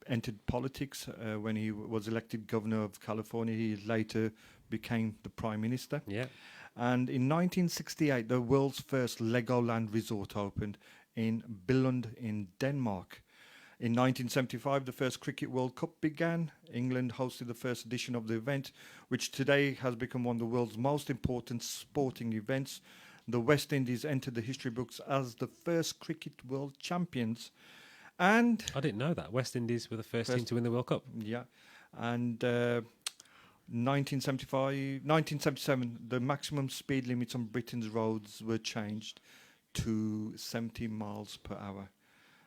entered politics when he was elected governor of California. He later became the prime minister. Yeah. And in 1968, the world's first Legoland resort opened in Billund in Denmark. In 1975, the first Cricket World Cup began. England hosted the first edition of the event, which today has become one of the world's most important sporting events. The West Indies entered the history books as the first cricket world champions. And I didn't know that. West Indies were the first team to win the World Cup. yeah, and 1977, the maximum speed limits on Britain's roads were changed to 70 miles per hour.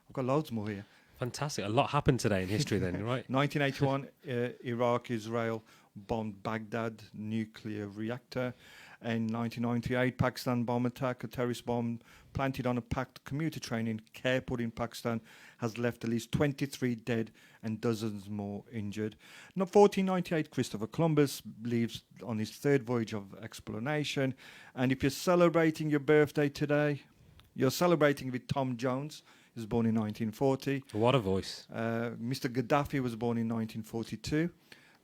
I've got loads more here. Fantastic. A lot happened today in history then, right? 1981, Iraq, Israel bombed Baghdad nuclear reactor. In 1998, Pakistan bomb attack, a terrorist bomb planted on a packed commuter train in Khairpur in Pakistan, has left at least 23 dead and dozens more injured. Now, 1498, Christopher Columbus leaves on his third voyage of exploration. And if you're celebrating your birthday today, you're celebrating with Tom Jones. He was born in 1940. What a voice. Mr. Gaddafi was born in 1942.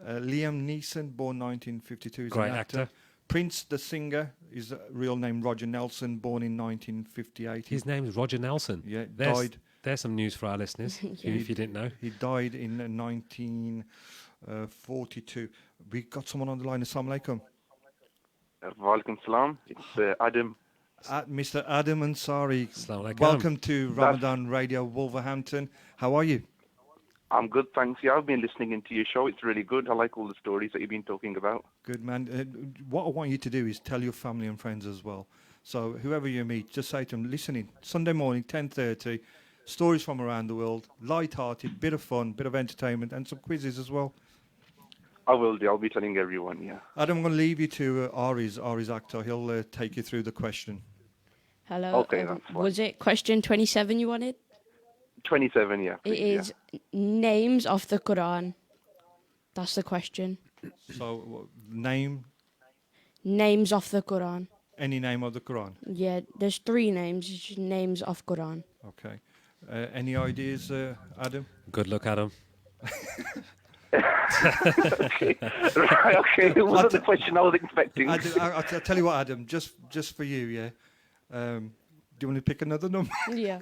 Liam Neeson, born 1952, is Great an actor. Prince, the singer, his real name Roger Nelson, born in 1958. His name's Roger Nelson. Yeah, There's, died. there's some news for our listeners, if you didn't know. He died in 1942. We got someone on the line. Assalamu alaikum. Walaikum salam. It's Adam. Mr. Adam Ansari. Assalamu alaikum. Welcome to Ramadan Radio Wolverhampton. How are you? I'm good, thanks. Yeah, I've been listening into your show. It's really good. I like all the stories that you've been talking about. Good, man. What I want you to do is tell your family and friends as well. So whoever you meet, just say to them, listening, Sunday morning, 10:30, stories from around the world, light-hearted, bit of fun, bit of entertainment, and some quizzes as well. I will do. I'll be telling everyone, yeah. Adam, I'm going to leave you to Ari's Akhtar. He'll take you through the question. Hello. Okay, that's fine. Was it question 27 you wanted? 27, yeah. It please, is names of the Quran. That's the question. So, name, Names of the Quran. any name of the Quran. Yeah, there's 3 names. It's just names of Quran. Okay. Any ideas, Adam? Good luck, Adam. Okay. Right, okay. It wasn't the question I was expecting. I'll tell you what, Adam, just for you, yeah. Do you want to pick another number? Yeah.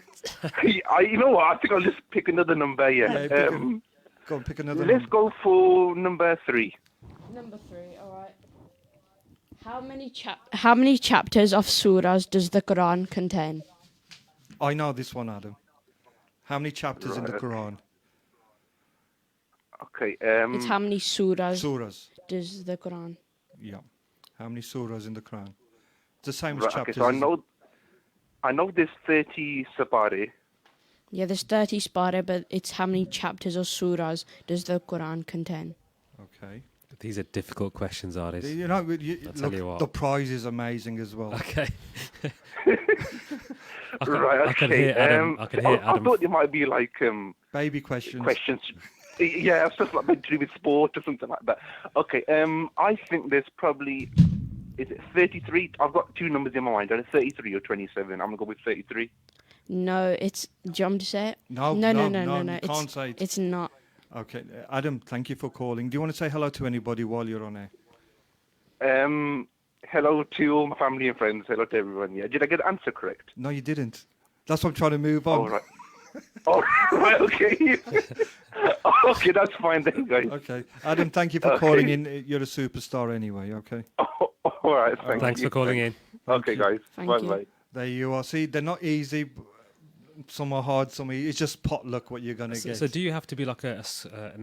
You know what? I think I'll just pick another number, yeah. Go on, pick another Let's number. go for number 3. Number 3, all right. How many chapters of surahs does the Quran contain? I know this one, Adam. How many chapters in the Right. Quran? Okay. It's how many surahs Surahs. does the Quran? Yeah. How many surahs in the Quran? It's the same as Right, okay, chapters. so isn't it? I know there's 30 sabare. Yeah, there's 30 spara, but it's how many chapters or surahs does the Quran contain? Okay. These are difficult questions, Artis. You know, I'll tell you what. the prize is amazing as well. Okay. Right, I can okay. hear Adam. I can hear I Adam. thought it might be like Baby questions. questions. Yeah, it's just like meant to do with sport or something like that. Okay, I think there's probably, is it 33? I've got 2 numbers in my mind. Either 33 or 27. I'm gonna go with 33. No, it's. Do you want me to say it? No, no, no, no, no, no. you It's, can't say it. It's not. Okay. Adam, thank you for calling. Do you want to say hello to anybody while you're on air? Hello to all my family and friends. Hello to everyone. Yeah, did I get the answer correct? No, you didn't. That's what I'm trying to move on. All right. Oh, right, okay. Okay, that's fine then, guys. Okay. Adam, thank you for Okay. calling in. You're a superstar anyway, okay? Oh, all right, Thanks you. for calling in. Okay, guys. Thank Bye you. bye. There you are. See, they're not easy. Some are hard, some are... It's just potluck what you're going to get. So do you have to be like an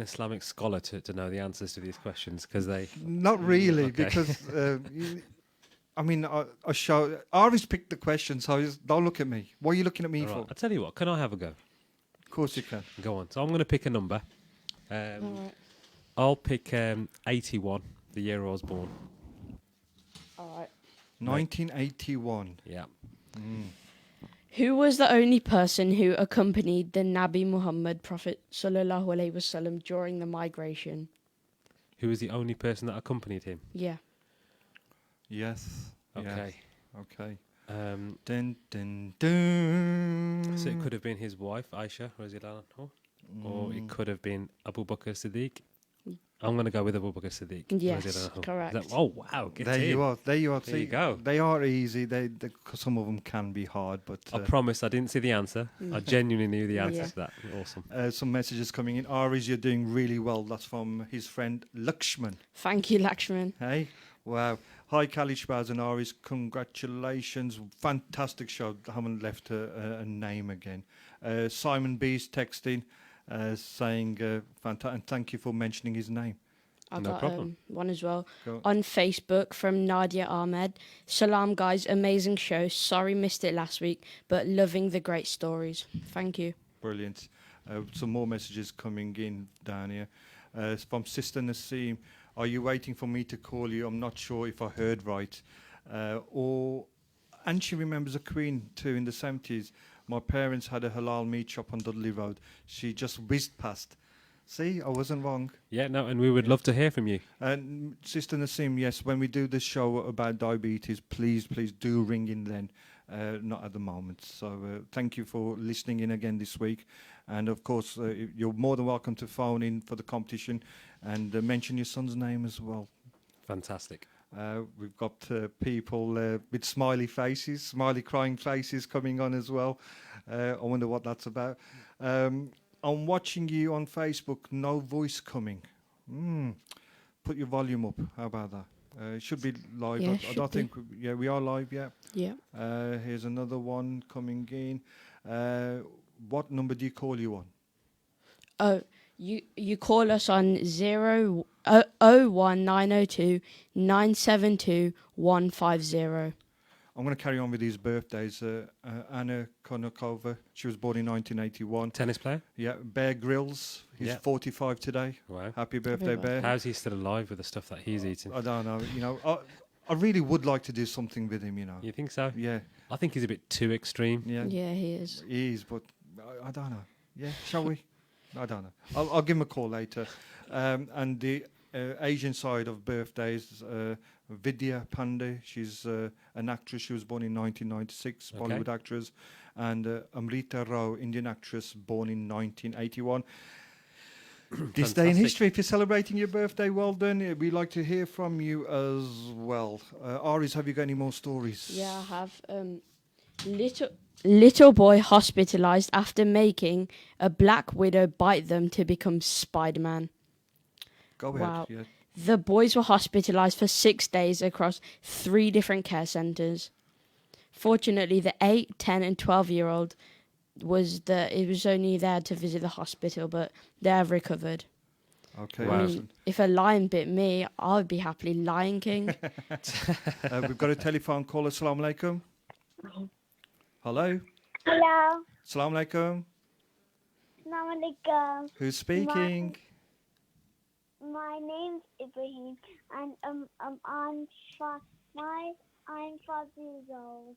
Islamic scholar to know the answers to these questions? Because they... Not really, Okay. because... I mean, I show... Ari's picked the question, so don't look at me. What are you looking at me All right, for? I'll tell you what. Can I have a go? Of course you can. Go on. So I'm going to pick a number. All right. I'll pick 81, the year I was born. All right. 1981. Yeah. Who was the only person who accompanied the Nabi Muhammad Prophet sallallahu alaihi wasallam during the migration? Who was the only person that accompanied him? Yeah. Yes. Okay. Yes. Okay. Um, Dun, dun, dun. so it could have been his wife, Aisha, radhiyallahu anha, or it could have been Abu Bakr Siddiq. I'm going to go with Abu Bakr Siddiq. Yes, radhiyallahu anhu. correct. Is that- oh, wow. Get There in. you are. There you are. There you See, go. They are easy. Some of them can be hard, but I promise I didn't see the answer. I genuinely knew the answer Yeah. to that. Awesome. some messages coming in. Aris, you're doing really well. That's from his friend Lakshman. Thank you, Lakshman. Hey, wow. Hi, Khalid, Shbaz and Aris. Congratulations. Fantastic show. I haven't left a name again. Simon B's texting, saying, and thank you for mentioning his name. I No got problem. one as well. Go. On Facebook from Nadia Ahmed. Salam, guys. Amazing show. Sorry missed it last week, but loving the great stories. Thank you. Brilliant. Some more messages coming in down here. From Sister Naseem. Are you waiting for me to call you? I'm not sure if I heard right. And she remembers a Queen too in the 70s. My parents had a halal meat shop on Dudley Road. She just whizzed past. See, I wasn't wrong. Yeah, no, and we would love to hear from you. And Sister Naseem, yes, when we do this show about diabetes, please do ring in then. Not at the moment. So thank you for listening in again this week. And of course, you're more than welcome to phone in for the competition and mention your son's name as well. Fantastic. We've got people with smiley faces, smiley crying faces coming on as well. I wonder what that's about. I'm watching you on Facebook, no voice coming. Put your volume up. How about that? It should be live. Yeah, I should don't be. think. Yeah, we are live. Yeah. Yeah. Here's another one coming in. What number do you call you on? Oh, you call us on 01902 972 150. I'm going to carry on with these birthdays. Anna Konakova, she was born in 1981. Tennis player? Yeah, Bear Grylls, he's Yeah. 45 today. Wow. Happy birthday, birthday. Bear. How's he still alive with the stuff that he's eating? I don't know. You know, I really would like to do something with him. You know. You think so? Yeah, I think he's a bit too extreme. yeah, Yeah, he is. he is. But I don't know. Yeah, shall we? I don't know. I'll give him a call later. And the Asian side of birthdays, Vidya Pandey. She's an actress. She was born in 1996, Okay. Bollywood actress. And Amrita Rao, Indian actress, born in 1981. This day in Fantastic. history, if you're celebrating your birthday, well done. We'd like to hear from you as well. Aris, have you got any more stories? Yeah, I have. Little boy hospitalized after making a black widow bite them to become Spider-Man. Go ahead. Wow. Yeah. The boys were hospitalized for 6 days across 3 different care centers. Fortunately, the 8, 10, and 12-year-old was only there to visit the hospital, but they have recovered. Okay. Wow. I Listen. mean, if a lion bit me, I would be happily Lion King. We've got a telephone call. Assalamu alaikum. Hello. Hello. Assalamu alaikum. Assalamu alaikum. Who's speaking? My name's Ibrahim, and I'm 5 years old.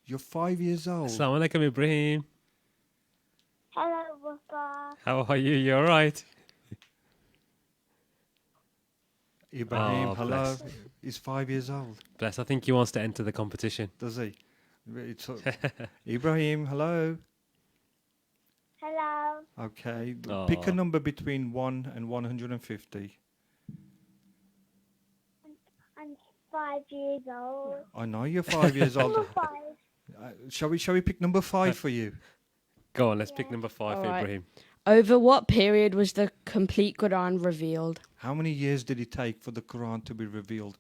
You're 5 years old. Assalamu alaikum, Ibrahim. Hello, Papa. How are you? You all right? Ibrahim, Oh, hello. bless. He's 5 years old. Bless. I think he wants to enter the competition. Does he? Ibrahim, hello. Hello. Okay. Aw. Pick a number between 1 and 150. I'm 5 years old. I know you're 5 years old. Number 5. Shall we pick number 5 for you? Go on, let's pick number 5 for All right. Ibrahim. Over what period was the complete Quran revealed? How many years did it take for the Quran to be revealed?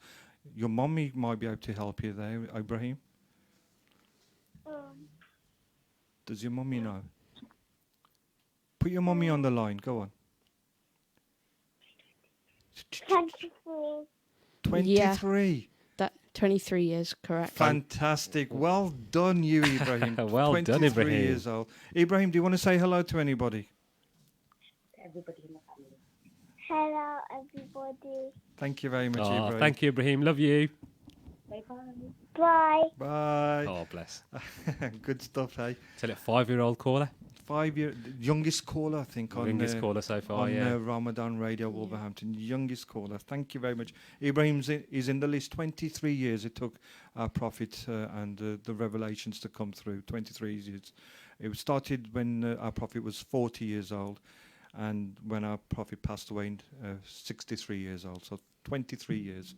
Your mummy might be able to help you there, Ibrahim. Does your mummy know? Put your mummy on the line. Go on. 23. 23. That 23 years, correct. Fantastic. Well done, you, Ibrahim. Well done, 23 Ibrahim. years old. Ibrahim, do you want to say hello to anybody? Hello, everybody. Thank you very much, Oh, Ibrahim. thank you, Ibrahim. Love you. Bye. Bye. Oh, bless. Good stuff, hey. Tell it 5-year-old caller. 5 year youngest caller, I think, on Youngest caller so far, on yeah. Ramadan Radio Wolverhampton. Youngest caller. Thank you very much. Ibrahim's is in the list. 23 years it took our Prophet and the revelations to come through. 23 years. It started when our Prophet was 40 years old, and when our Prophet passed away, 63 years old. So 23 years.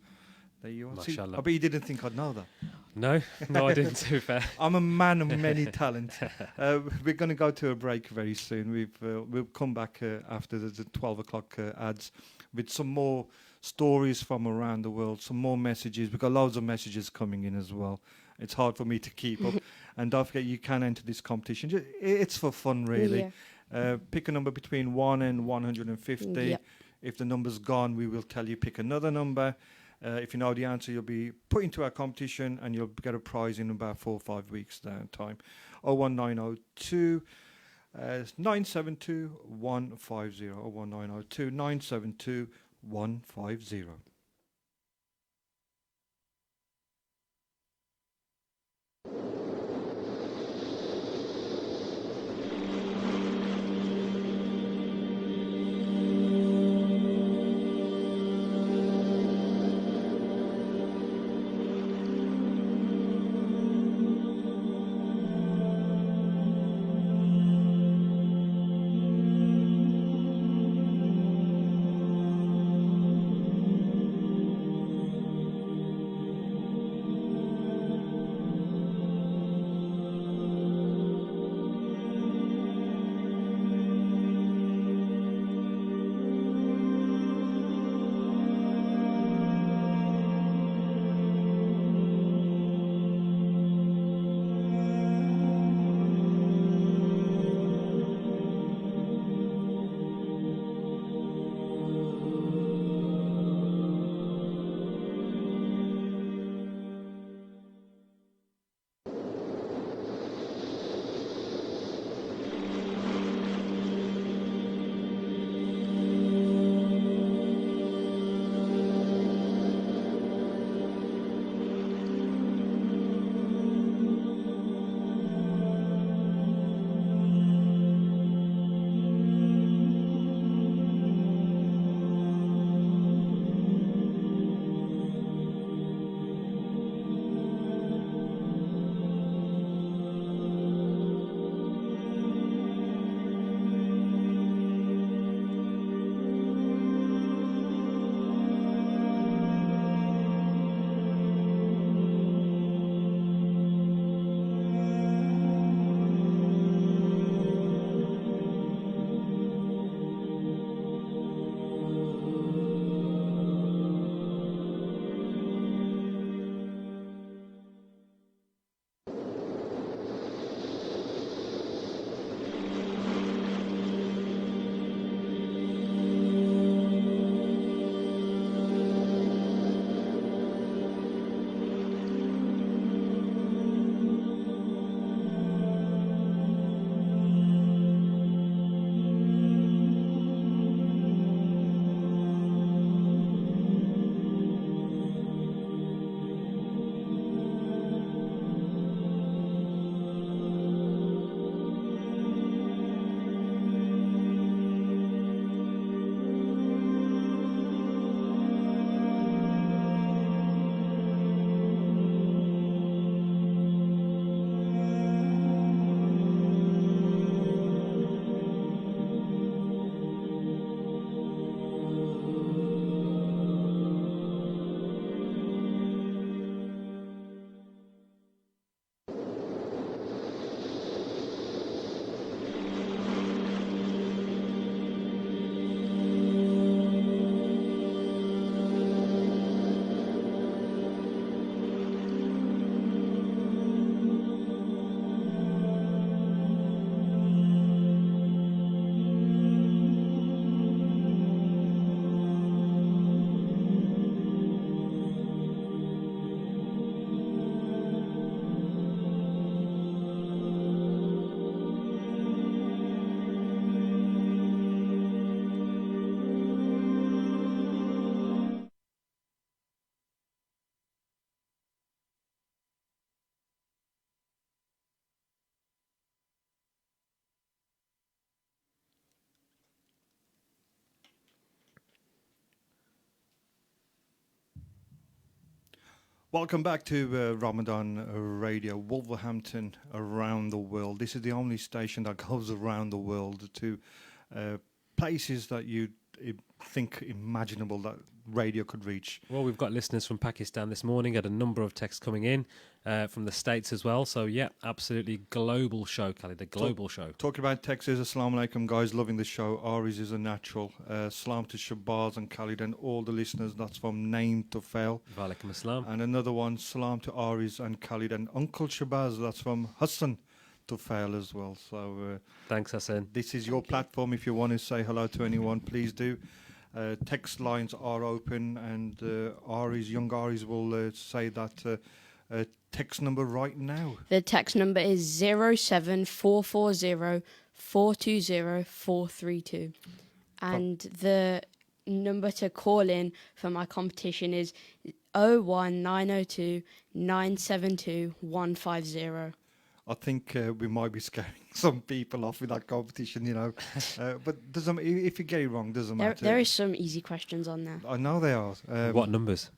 There you are. See, Mashallah. I bet you didn't think I'd know that. No, I didn't, to be fair. I'm a man of many talents. We're going to go to a break very soon. We'll come back after the 12 o'clock ads with some more stories from around the world, some more messages. We've got loads of messages coming in as well. It's hard for me to keep up. And don't forget, you can enter this competition. It's for fun, really. Pick a number between 1 and 150. Yep. If the number's gone, we will tell you pick another number. If you know the answer, you'll be put into our competition and you'll get a prize in about 4 or 5 weeks time. 01902 972 150. 01902 972 150. Welcome back to Ramadan Radio, Wolverhampton, around the world. This is the only station that goes around the world to places that you think imaginable that radio could reach. Well, we've got listeners from Pakistan this morning, had a number of texts coming in from the States as well. So, yeah, absolutely global show, Khalid, a global show. Talking about Texas, Assalamu alaikum, guys, loving the show. Aris is a natural. Salam to Shabazz and Khalid and all the listeners. That's from Name to Fail. Walaikum assalam. And another one, Salam to Aris and Khalid and Uncle Shabazz. That's from Hassan to Fail as well. So Thanks, Hassan. this is your platform. If you want to say hello to anyone, please do. Text lines are open, and young Aris will say that text number right now. The text number is 07440 420 432. And the number to call in for my competition is 01902 972 150. I think we might be scaring some people off with that competition, but doesn't if you get it wrong, doesn't matter. There is some easy questions on there. I know they are. What numbers?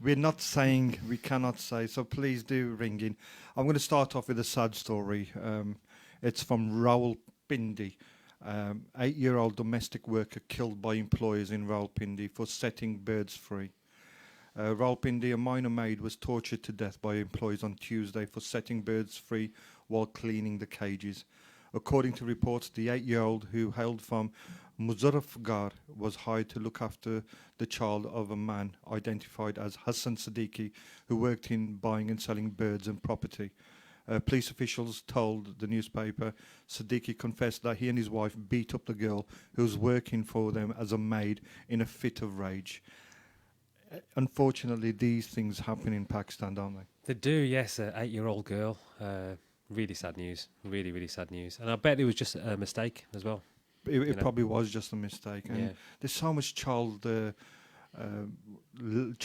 We're not saying, we cannot say, so please do ring in. I'm going to start off with a sad story. It's from Rawalpindi. 8-year-old domestic worker killed by employers in Rawalpindi for setting birds free. Rawalpindi, a minor maid, was tortured to death by employees on Tuesday for setting birds free while cleaning the cages. According to reports, the 8-year-old, who hailed from Muzaffargarh, was hired to look after the child of a man identified as Hassan Siddiqui, who worked in buying and selling birds and property. Police officials told the newspaper Siddiqui confessed that he and his wife beat up the girl who was working for them as a maid in a fit of rage. Unfortunately, these things happen in Pakistan, don't they? They do, yes. An 8-year-old girl. Really sad news. Really, really sad news. And I bet it was just a mistake as well. It probably was just a mistake. And Yeah. there's so much child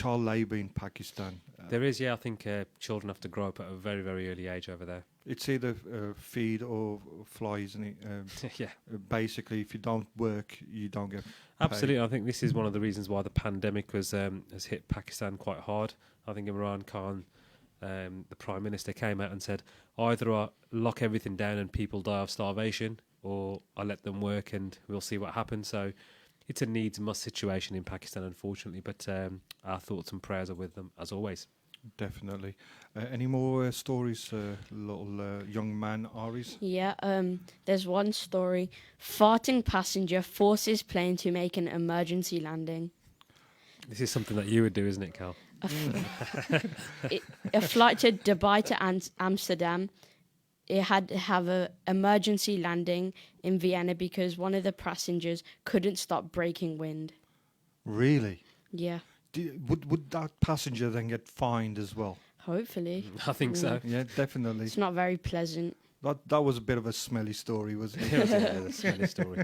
labour in Pakistan. There is, yeah. I think children have to grow up at a very, very early age over there. It's either feed or fly, isn't it? Yeah. Basically, if you don't work, you don't get paid. Absolutely. I think this is one of the reasons why the pandemic has hit Pakistan quite hard. I think Imran Khan, the Prime Minister, came out and said, either I lock everything down and people die of starvation, or I let them work and we'll see what happens. So it's a needs-must situation in Pakistan, unfortunately, but our thoughts and prayers are with them, as always. Definitely. Any more stories, little young man, Aris? Yeah, there's one story. Farting passenger forces plane to make an emergency landing. This is something that you would do, isn't it, Cal? A flight to Dubai to Amsterdam, it had to have an emergency landing in Vienna because one of the passengers couldn't stop breaking wind. Really? Yeah, Would that passenger then get fined as well? hopefully. I think so. Yeah, definitely. It's not very pleasant. That was a bit of a smelly story, wasn't it? It was a smelly story.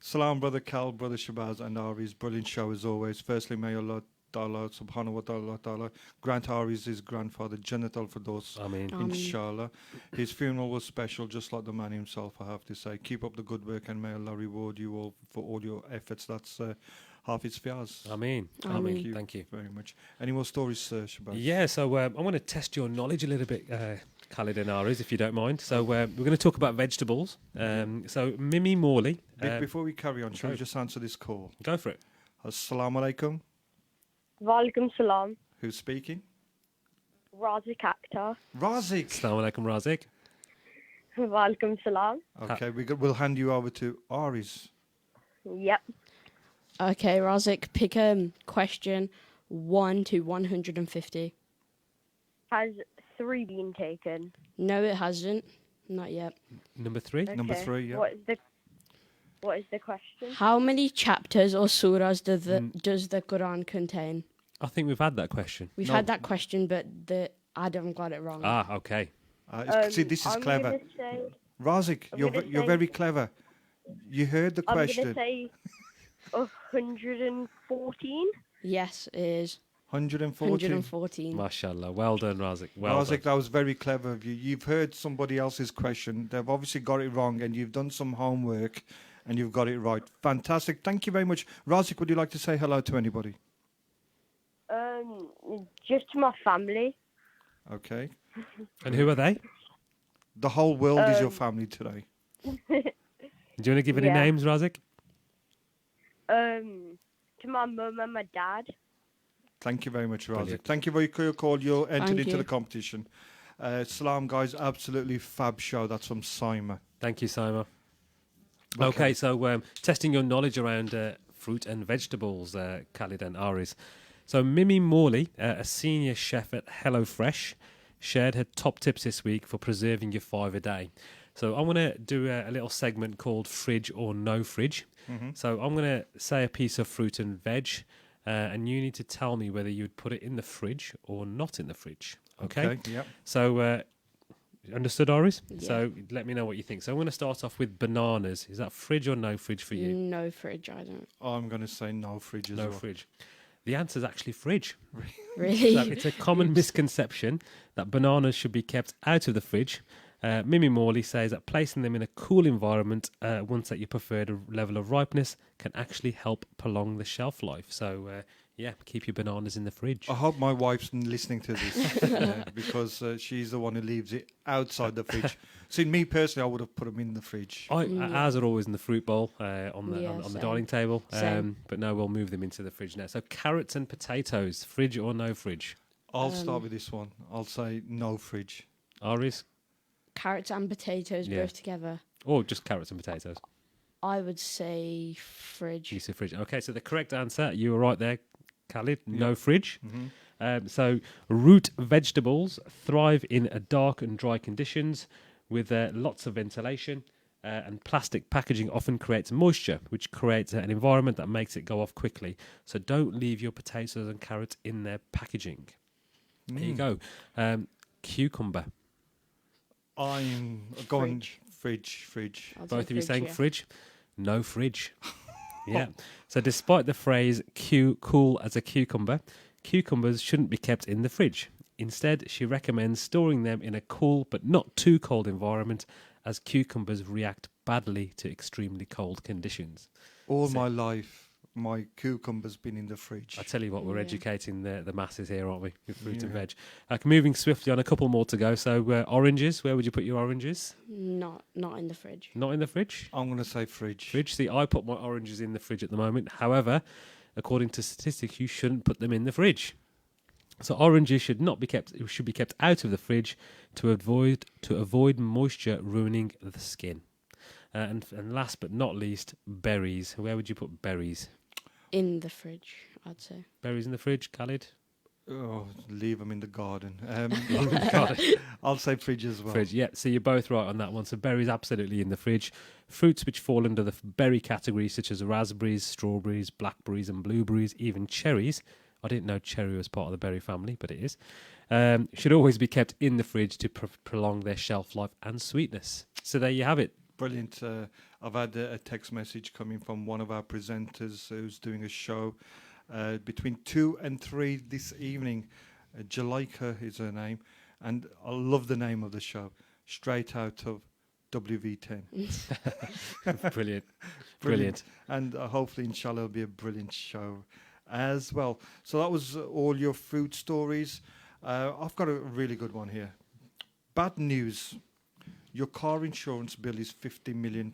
Salam, Brother Kal, Brother Shabazz, and Aris. Brilliant show as always. Firstly, may Allah Ta'ala, subhanahu wa ta'ala, grant Aris his grandfather, Jannat al-Firdaus, Amen. inshallah. His funeral was special, just like the man himself, I have to say. Keep up the good work, and may Allah reward you all for all your efforts. That's Hafiz Fiaz. Amen. Amen. Thank you. Very much. Any more stories, Shabazz? Yeah, so I want to test your knowledge a little bit, Khalid and Aris, if you don't mind. So we're going to talk about vegetables. So Mimi Morley. Before we carry on, shall we just answer this call? Go for it. Assalamu alaikum. Walaikum salam. Who's speaking? Razik Akhtar. Razik. Assalamu alaikum, Razik. Walaikum salam. Okay, we'll hand you over to Aris. Yep. Okay, Razik, pick a question 1 to 150. Has 3 been taken? No, it hasn't. Not yet. Number 3. Number 3, yeah. What is the question? How many chapters or surahs does the Quran contain? I think we've had that question. We've No. had that question, but Adam got it wrong. Ah, okay. See, this is I'm clever. Gonna say, Razik, I'm you're gonna you're say- very clever. You heard the I'm question. gonna say 114. Yes, it is 114. 114. Mashallah. Well done, Razik. Well Razik, done. that was very clever of you. You've heard somebody else's question. They've obviously got it wrong, and you've done some homework, and you've got it right. Fantastic. Thank you very much. Razik, would you like to say hello to anybody? Just my family. Okay. And who are they? The whole world is your family today. Do you want to give any Yeah. names, Razik? To my mum and my dad. Thank you very much, Razik. Brilliant. Thank you for your call. You're entered Thank into you. the competition. Salam, guys. Absolutely fab show. That's from Sima. Thank you, Simon. Okay, so testing your knowledge around fruit and vegetables, Khalid and Aris. So Mimi Morley, a senior chef at HelloFresh, shared her top tips this week for preserving your 5 a day. So I'm going to do a little segment called Fridge or No Fridge. So I'm going to say a piece of fruit and veg, and you need to tell me whether you'd put it in the fridge or not in the fridge. Okay? Yep. So, understood, Aris? Yeah. So let me know what you think. So I'm going to start off with bananas. Is that fridge or no fridge for you? No fridge, I don't. I'm going to say no fridge as No well. fridge. The answer is actually fridge. Really? So it's a common misconception that bananas should be kept out of the fridge. Mimi Morley says that placing them in a cool environment once at your preferred level of ripeness can actually help prolong the shelf life. So, keep your bananas in the fridge. I hope my wife's listening to this because she's the one who leaves it outside the fridge. See, me personally, I would have put them in the fridge. Ours are always in the fruit bowl on the Yeah, on the same. dining table. Same. But no, we'll move them into the fridge now. So carrots and potatoes, fridge or no fridge? I'll start with this one. I'll say no fridge. Aris? Carrots and potatoes Yeah. both together. Or just carrots and potatoes? I would say fridge. You said fridge. Okay, so the correct answer, you were right there, Khalid. No fridge. So root vegetables thrive in dark and dry conditions with lots of ventilation. And plastic packaging often creates moisture, which creates an environment that makes it go off quickly. So don't leave your potatoes and carrots in their packaging. There you go. Cucumber. I'm going fridge. I'll say Both of you fridge, saying yeah. fridge? No fridge. Yeah. So despite the phrase cool as a cucumber, cucumbers shouldn't be kept in the fridge. Instead, she recommends storing them in a cool but not too cold environment as cucumbers react badly to extremely cold conditions. All my life, my cucumber's been in the fridge. I tell you what, we're Yeah. educating the masses here, aren't we, with fruit and veg. Moving swiftly on, a couple more to go. So oranges, where would you put your oranges? Not in the fridge. Not in the fridge? I'm going to say fridge. Fridge. See, I put my oranges in the fridge at the moment. However, according to statistics, you shouldn't put them in the fridge. So oranges should be kept out of the fridge to avoid moisture ruining the skin. And last but not least, berries. Where would you put berries? In the fridge, I'd say. Berries in the fridge, Khalid? Oh, leave them in the garden. Got it. I'll say fridge as well. Fridge, yeah. So you're both right on that one. So berries absolutely in the fridge. Fruits which fall under the berry category, such as raspberries, strawberries, blackberries, and blueberries, even cherries. I didn't know cherry was part of the berry family, but it is. Should always be kept in the fridge to prolong their shelf life and sweetness. So there you have it. Brilliant. I've had a text message coming from one of our presenters who's doing a show between 2 and 3 this evening. Jalika is her name. And I love the name of the show. Straight out of WV10. Brilliant. Brilliant. And hopefully, inshallah, it'll be a brilliant show as well. So that was all your food stories. I've got a really good one here. Bad news. Your car insurance bill is £50 million.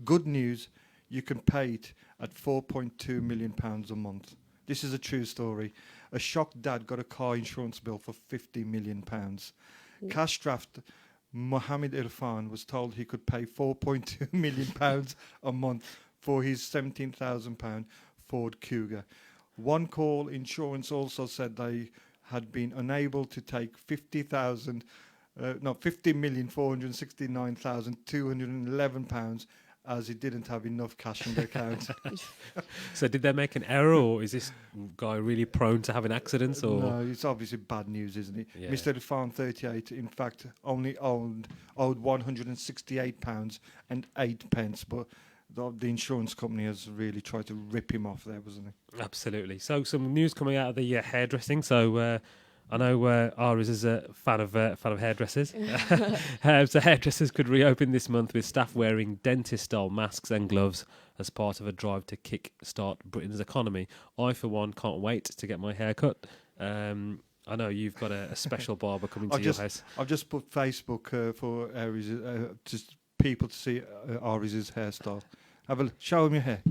Good news, you can pay it at £4.2 million a month. This is a true story. A shocked dad got a car insurance bill for £50 million. Cash-strapped Mohammed Irfan was told he could pay £4.2 million a month for his £17,000 Ford Cougar. One call insurance also said they had been unable to take £50,469,211 as he didn't have enough cash in the account. So did they make an error, or is this guy really prone to having accidents? Or No, it's obviously bad news, isn't it? Yeah. Mr. Irfan, 38, in fact, only owed £168 and 8 pence, but the insurance company has really tried to rip him off there, wasn't it? Absolutely. So some news coming out of the hairdressing. So I know Aris is a fan of hairdressers. So hairdressers could reopen this month with staff wearing dentist-style masks and gloves as part of a drive to kick-start Britain's economy. I, for one, can't wait to get my hair cut. I know you've got a special barber coming to I've your just house. I've just put Facebook for Aries, just people to see Aries' hairstyle. Show him your hair.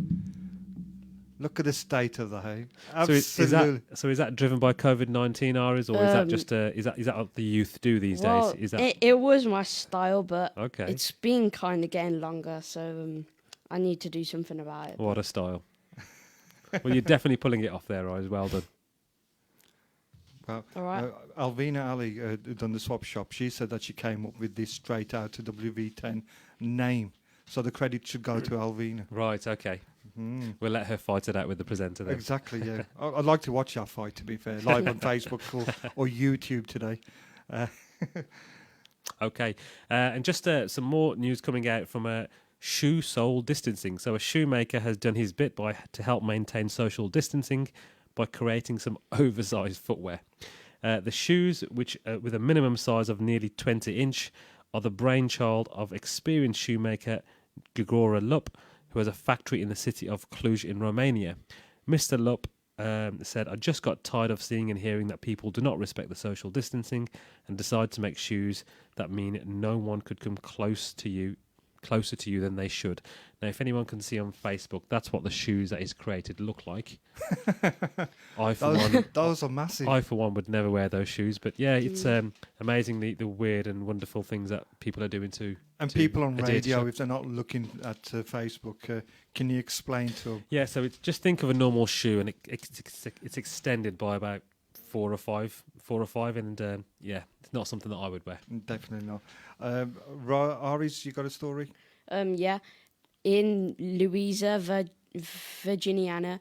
Look at the state of the hair. So Absolutely. is that driven by COVID-19, Aries, or is that just is that what the youth do these Well, days? Is that it was my style, but okay? it's been kind of getting longer, so I need to do something about it. What a style! Well, you're definitely pulling it off there, Aries. Well done. Well, All right. Alvina Ali, who done the swap shop, she said that she came up with this straight out to WV10 name. So the credit should go to Alvina. Right. Okay. Mm. We'll let her fight it out with the presenter then. Exactly, yeah. I'd like to watch our fight, to be fair, live on Facebook or YouTube today. Okay. And just some more news coming out from shoe sole distancing. So a shoemaker has done his bit to help maintain social distancing by creating some oversized footwear. The shoes, which with a minimum size of nearly 20 inch, are the brainchild of experienced shoemaker Grigora Lup, who has a factory in the city of Cluj in Romania. Mr. Lup said, I just got tired of seeing and hearing that people do not respect the social distancing and decide to make shoes that mean no one could come closer to you than they should. Now, if anyone can see on Facebook, that's what the shoes that he's created look like. Those are massive. I, for one, would never wear those shoes. But yeah, it's amazing the weird and wonderful things that people are doing to. And to people on adhere to radio, shop. if they're not looking at Facebook, can you explain to them? Yeah, so just think of a normal shoe, and it's extended by about four or five, and yeah, it's not something that I would wear. Definitely not. Aries, you got a story? Yeah. In Louisa, Virginia,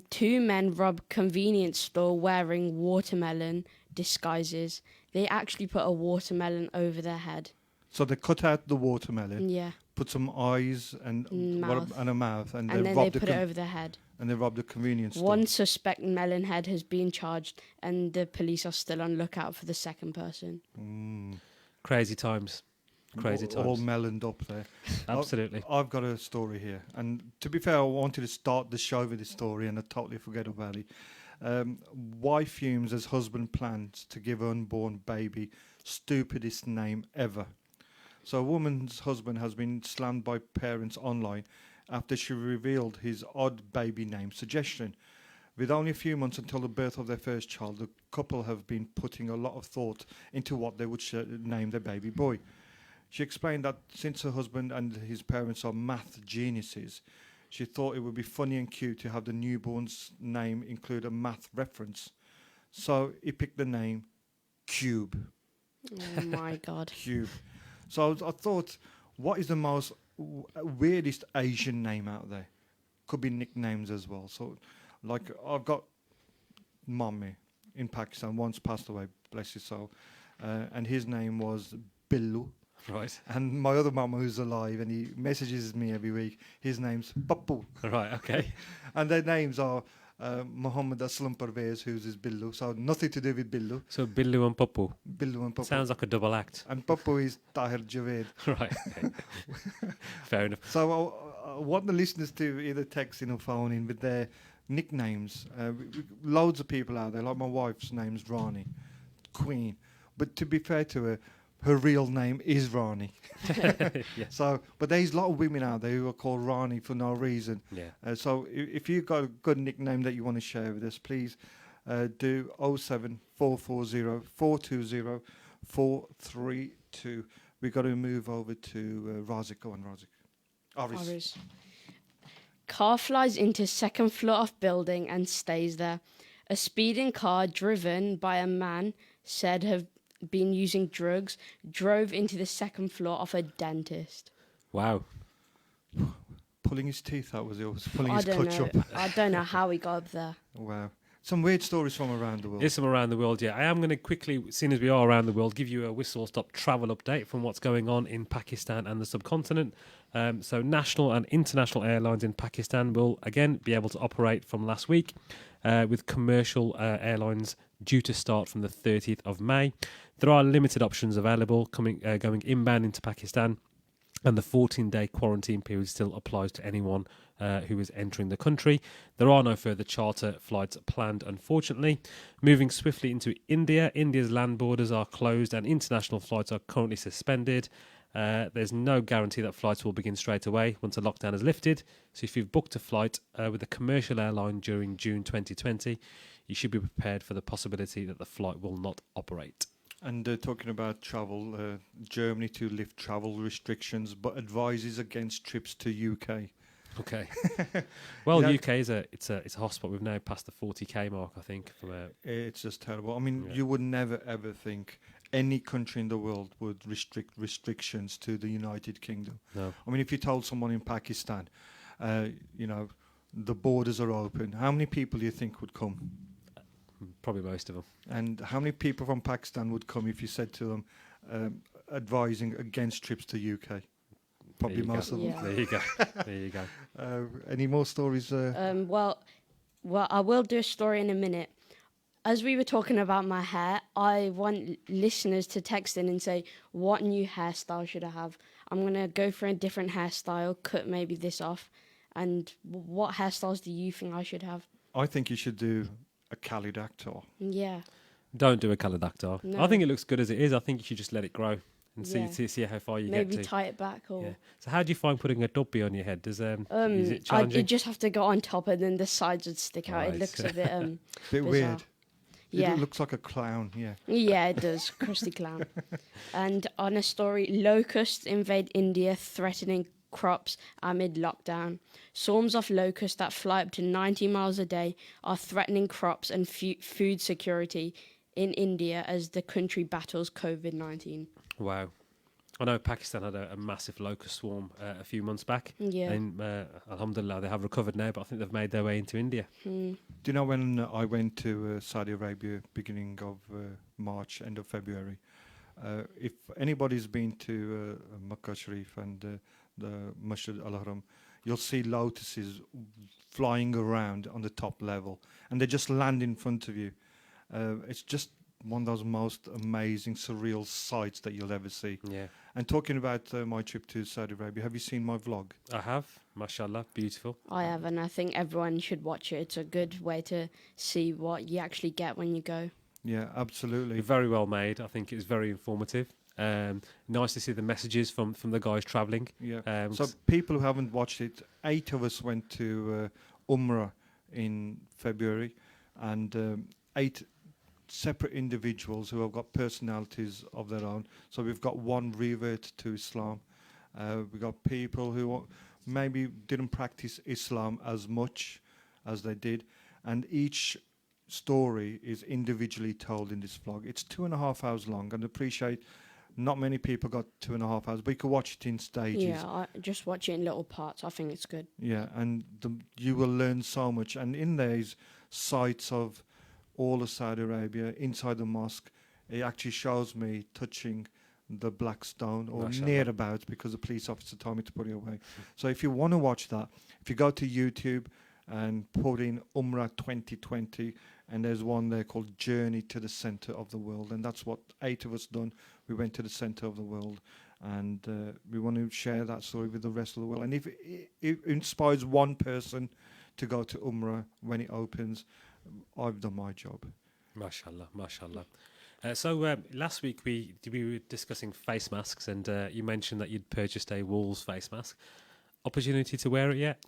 2 men robbed convenience store wearing watermelon disguises. They actually put a watermelon over their head. So they cut out the watermelon, Yeah. put some eyes and Mouth. and a mouth, and And then robbed they put it over their head. and they robbed the convenience store. One suspect Melonhead has been charged, and the police are still on lookout for the second person. Crazy times. Crazy All times. meloned up there. Absolutely. I've got a story here, and to be fair, I wanted to start the show with this story, and I totally forget about it. Wife fumes as husband plans to give unborn baby stupidest name ever. So a woman's husband has been slammed by parents online after she revealed his odd baby name suggestion. With only a few months until the birth of their first child, the couple have been putting a lot of thought into what they would name their baby boy. She explained that since her husband and his parents are math geniuses, she thought it would be funny and cute to have the newborn's name include a math reference. So he picked the name Cube. Oh my God. Cube. So I thought, what is the most weirdest Asian name out there? Could be nicknames as well. So, like, I've got Mommy in Pakistan, once passed away, bless his soul, and his name was Billu. Right. And my other mama who's alive, and he messages me every week, his name's Pappu. Right, okay. And their names are Muhammad Aslam Parvez, who's his Billu, so nothing to do with Billu. So Billu and Papu. Billu and Pappu. Sounds like a double act. And Pappu is Tahir Javed. Right. Okay. Fair enough. So I want the listeners to either text in or phone in with their nicknames. Loads of people out there, like my wife's name's Rani, Queen. But to be fair to her real name is Rani. Yeah. So, but there's a lot of women out there who are called Rani for no reason. Yeah. So if you've got a good nickname that you want to share with us, please do 07440 420 432. We've got to move over to Razik. Go on, Razik. Aris. Car flies into second floor of building and stays there. A speeding car driven by a man said have been using drugs drove into the second floor of a dentist. Wow. Pulling his teeth out, was he? Or was pulling I his don't clutch know. up? I don't know how he got up there. Wow. Some weird stories from around the world. There's some around the world, yeah. I am going to quickly, seeing as we are around the world, give you a whistle-stop travel update from what's going on in Pakistan and the subcontinent. So national and international airlines in Pakistan will, again, be able to operate from last week, with commercial airlines due to start from the 30th of May. There are limited options available going inbound into Pakistan. and the 14-day quarantine period still applies to anyone who is entering the country. There are no further charter flights planned, unfortunately. Moving swiftly into India, India's land borders are closed and international flights are currently suspended. There's no guarantee that flights will begin straight away once the lockdown is lifted. So if you've booked a flight with a commercial airline during June 2020, you should be prepared for the possibility that the flight will not operate. And talking about travel, Germany to lift travel restrictions, but advises against trips to UK. Okay. Well, You know- UK is a hotspot. We've now passed the 40k mark, I think. It's just terrible. I mean, Yeah. you would never ever think any country in the world would restrict restrictions to the United Kingdom. No. I mean, if you told someone in Pakistan, the borders are open, how many people do you think would come? Probably most of them. And how many people from Pakistan would come if you said to them, advising against trips to UK? Probably There you most go. of them. Yeah. There you go. There you go. Any more stories? Well, I will do a story in a minute. As we were talking about my hair, I want listeners to text in and say, what new hairstyle should I have? I'm going to go for a different hairstyle, cut maybe this off. And what hairstyles do you think I should have? I think you should do a Khalid Akhtar. Yeah. Don't do a Khalid Akhtar. No. I think it looks good as it is. I think you should just let it grow and Yeah. see how far you Maybe get to. tie it back or... Yeah. So how do you find putting a dubby on your head? Is it I'd challenging? just have to go on top and then the sides would stick out. Right. It looks a bit Bit bizarre. weird. Yeah. It looks like a clown, yeah. Yeah, it does. Krusty Clown. And on a story, locusts invade India, threatening crops amid lockdown. Swarms of locusts that fly up to 90 miles a day are threatening crops and food security in India as the country battles COVID-19. Wow. I know Pakistan had a massive locust swarm a few months back. Yeah. And alhamdulillah, they have recovered now, but I think they've made their way into India. Hmm. Do you know when I went to Saudi Arabia, beginning of March, end of February? If anybody's been to Makkah Sharif and the Masjid al-Haram, you'll see lotuses flying around on the top level, and they just land in front of you. It's just one of those most amazing, surreal sights that you'll ever see. Yeah. And talking about my trip to Saudi Arabia, have you seen my vlog? I have. Mashallah. Beautiful. I have, and I think everyone should watch it. It's a good way to see what you actually get when you go. Yeah, absolutely. Very well made. I think it's very informative. Nice to see the messages from the guys travelling. Yeah. So people who haven't watched it, 8 of us went to Umrah in February, and 8 separate individuals who have got personalities of their own. So we've got one revert to Islam. We've got people who maybe didn't practice Islam as much as they did, and each story is individually told in this vlog. It's 2.5 hours long, and appreciate not many people got 2.5 hours, but you can watch it in stages. Yeah, I just watch it in little parts. I think it's good. Yeah, and you will learn so much. And in there is sights of all of Saudi Arabia, inside the mosque. It actually shows me touching the black stone, or Mashallah. near about, because the police officer told me to put it away. So if you want to watch that, if you go to YouTube and put in Umrah 2020, and there's one there called Journey to the Center of the World, and that's what 8 of us done. We went to the center of the world, and we want to share that story with the rest of the world. And if it inspires one person to go to Umrah when it opens, I've done my job. Mashallah, mashallah. So last week we were discussing face masks, and you mentioned that you'd purchased a Walls face mask. Opportunity to wear it yet?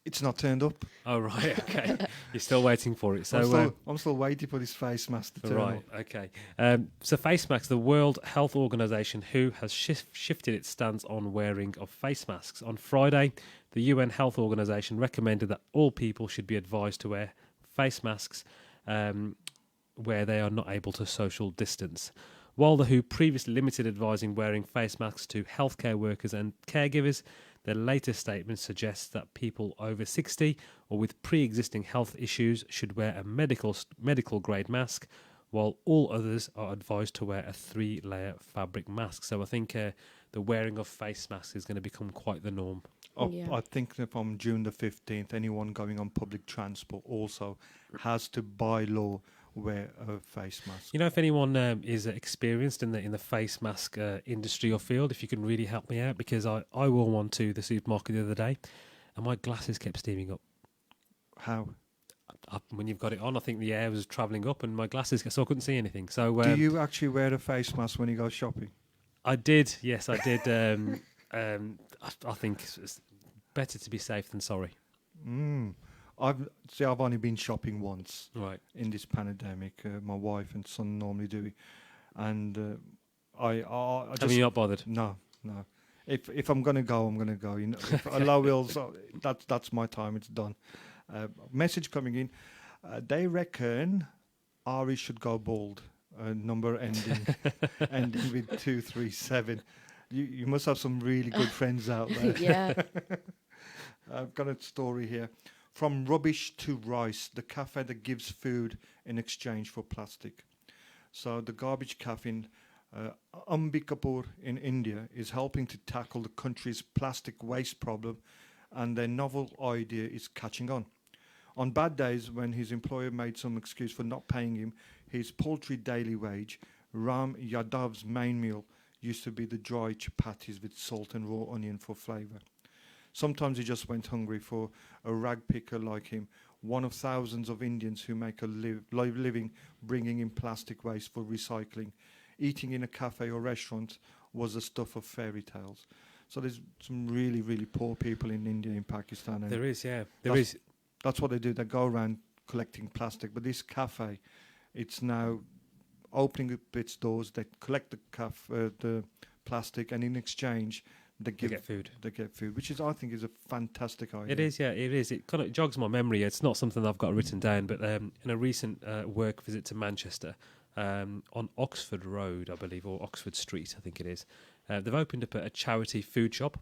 It's not turned up. Oh right, okay. You're still waiting for it. So I'm still waiting for this face mask to turn right, up. okay. So face masks, the World Health Organization, WHO, has shifted its stance on wearing of face masks. On Friday, the UN Health Organization recommended that all people should be advised to wear face masks where they are not able to social distance. While the WHO previously limited advising wearing face masks to healthcare workers and caregivers, their latest statement suggests that people over 60 or with pre-existing health issues should wear a medical grade mask, while all others are advised to wear a 3-layer fabric mask. So I think the wearing of face masks is going to become quite the norm. Yeah. I think that from June the 15th, anyone going on public transport also has to, by law, wear a face mask. You know, if anyone is experienced in the face mask industry or field, if you can really help me out, because I wore one to the supermarket the other day, and my glasses kept steaming up. How? When you've got it on, I think the air was travelling up, and my glasses, so I couldn't see anything. So, Do you actually wear a face mask when you go shopping? I did, yes, I did. I think it's better to be safe than sorry. I've only been shopping once Right. in this pandemic. My wife and son normally do it, and I just Have you not bothered? no. If I'm gonna go, I'm gonna go. You know, if Allah wills, that's my time. It's done. Message coming in. They reckon Ari should go bald. Number ending with 237. You must have some really good friends out there. Yeah. I've got a story here. From rubbish to rice, the cafe that gives food in exchange for plastic. So the garbage cafe in Ambikapur in India is helping to tackle the country's plastic waste problem, and their novel idea is catching on. On bad days, when his employer made some excuse for not paying him his paltry daily wage, Ram Yadav's main meal used to be the dry chapatis with salt and raw onion for flavour. Sometimes he just went hungry for a rag picker like him, one of thousands of Indians who make a living bringing in plastic waste for recycling. Eating in a cafe or restaurant was the stuff of fairy tales. So there's some really, really poor people in India and Pakistan. And There is, yeah. that's what they do. They go around collecting plastic. But this cafe, it's now opening up its doors. They collect the plastic, and in exchange, they get food. They get food, which is, I think, is a fantastic idea. It is, yeah, it is. It kind of jogs my memory. It's not something I've got written down, but in a recent work visit to Manchester, on Oxford Road, I believe, or Oxford Street, I think it is, they've opened up a charity food shop,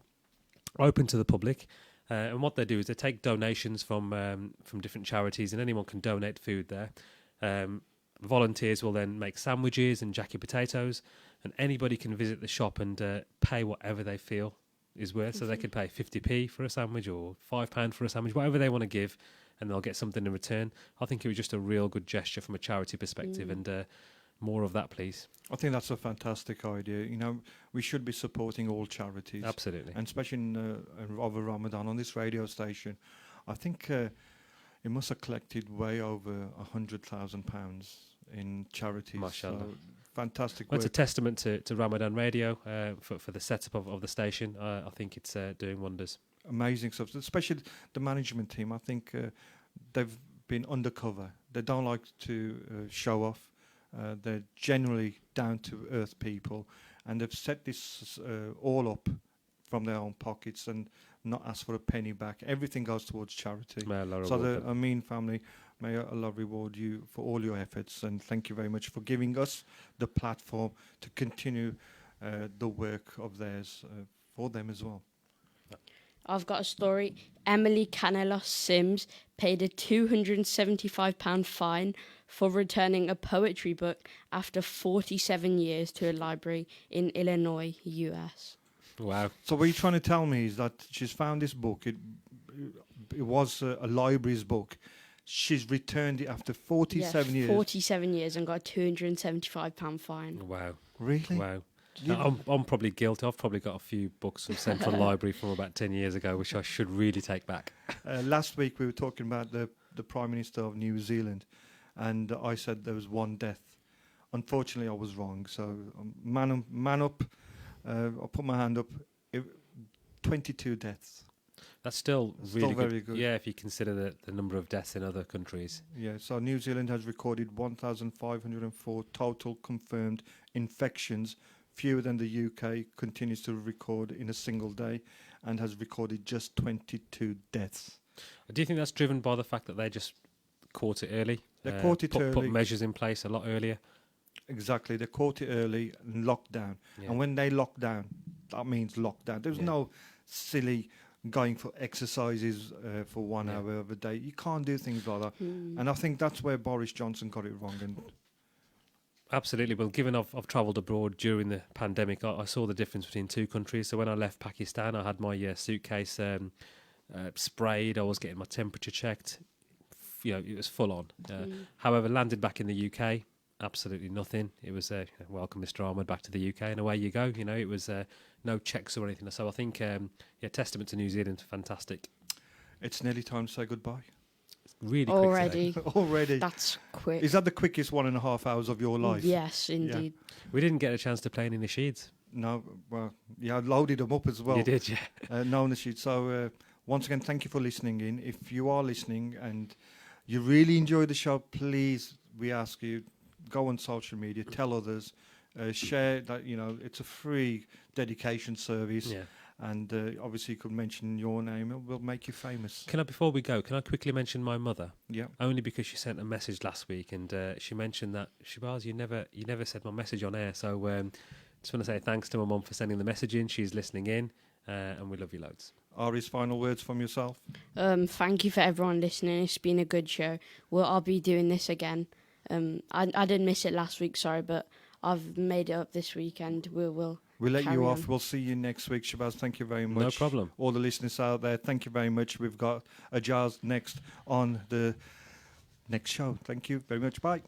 open to the public. And what they do is they take donations from different charities, and anyone can donate food there. Volunteers will then make sandwiches and jacket potatoes, and anybody can visit the shop and pay whatever they feel is worth. So they could pay 50p for a sandwich or £5 for a sandwich, whatever they want to give, and they'll get something in return. I think it was just a real good gesture from a charity perspective, and more of that, please. I think that's a fantastic idea. You know, we should be supporting all charities. Absolutely. And especially over Ramadan on this radio station. I think it must have collected way over £100,000 in charities. Mashallah. So fantastic Well, it's a work. testament to Ramadan Radio for the setup of the station. I think it's doing wonders. Amazing stuff, especially the management team. I think they've been undercover. They don't like to show off. They're generally down-to-earth people, and they've set this all up from their own pockets and not asked for a penny back. Everything goes towards charity. May Allah So reward the them. Amin family, may Allah reward you for all your efforts, and thank you very much for giving us the platform to continue the work of theirs for them as well. I've got a story. Emily Canelos Sims paid a £275 fine for returning a poetry book after 47 years to a library in Illinois, US. Wow. So what you're trying to tell me is that she's found this book. It was a library's book. She's returned it after 47 years. 47 years and got a £275 fine. Wow. Really? Wow. You- I'm probably guilty. I've probably got a few books from Central Library from about 10 years ago, which I should really take back. Last week we were talking about the Prime Minister of New Zealand, and I said there was one death. Unfortunately, I was wrong. So man up. I'll put my hand up. 22 deaths. That's still Still really very good. Yeah, if you consider the number of deaths in other countries. Yeah, so New Zealand has recorded 1,504 total confirmed infections, fewer than the UK continues to record in a single day, and has recorded just 22 deaths. Do you think that's driven by the fact that they just caught it early? They caught it put early. measures in place a lot earlier. Exactly, they caught it early and locked down. Yeah. And when they lock down, that means lockdown. There's Yeah. no silly going for exercises for 1 Yeah. hour of a day. You can't do things like that. And I think that's where Boris Johnson got it wrong. And Absolutely. Well, given I've travelled abroad during the pandemic, I saw the difference between two countries. So when I left Pakistan, I had my suitcase sprayed. I was getting my temperature checked. it was full on. However, landed back in the UK, absolutely nothing. It was welcome, Mr. Ahmed, back to the UK, and away you go. It was no checks or anything. So I think, testament to New Zealand, fantastic. It's nearly time to say goodbye. Really quick Already. today. Already. That's quick. Is that the quickest 1.5 hours of your life? Yes, indeed. We didn't get a chance to play any Nasheeds. No, well, yeah, I loaded them up as well. You did, yeah. No, Nasheed. So once again, thank you for listening in. If you are listening and you really enjoy the show, please, we ask you, go on social media, tell others, share that, it's a free dedication service. Yeah. And obviously you could mention your name. It will make you famous. Before we go, can I quickly mention my mother? Yeah. Only because she sent a message last week and she mentioned that, Shabazz, you never said my message on air. So just want to say thanks to my mum for sending the message in. She's listening in and we love you loads. Ari's final words from yourself? Thank you for everyone listening. It's been a good show. I'll be doing this again. I did miss it last week, sorry, but I've made it up this week and we'll let carry you off. on. We'll see you next week, Shabazz. Thank you very much. No problem. All the listeners out there, thank you very much. We've got Ajaz next on the next show. Thank you very much. Bye.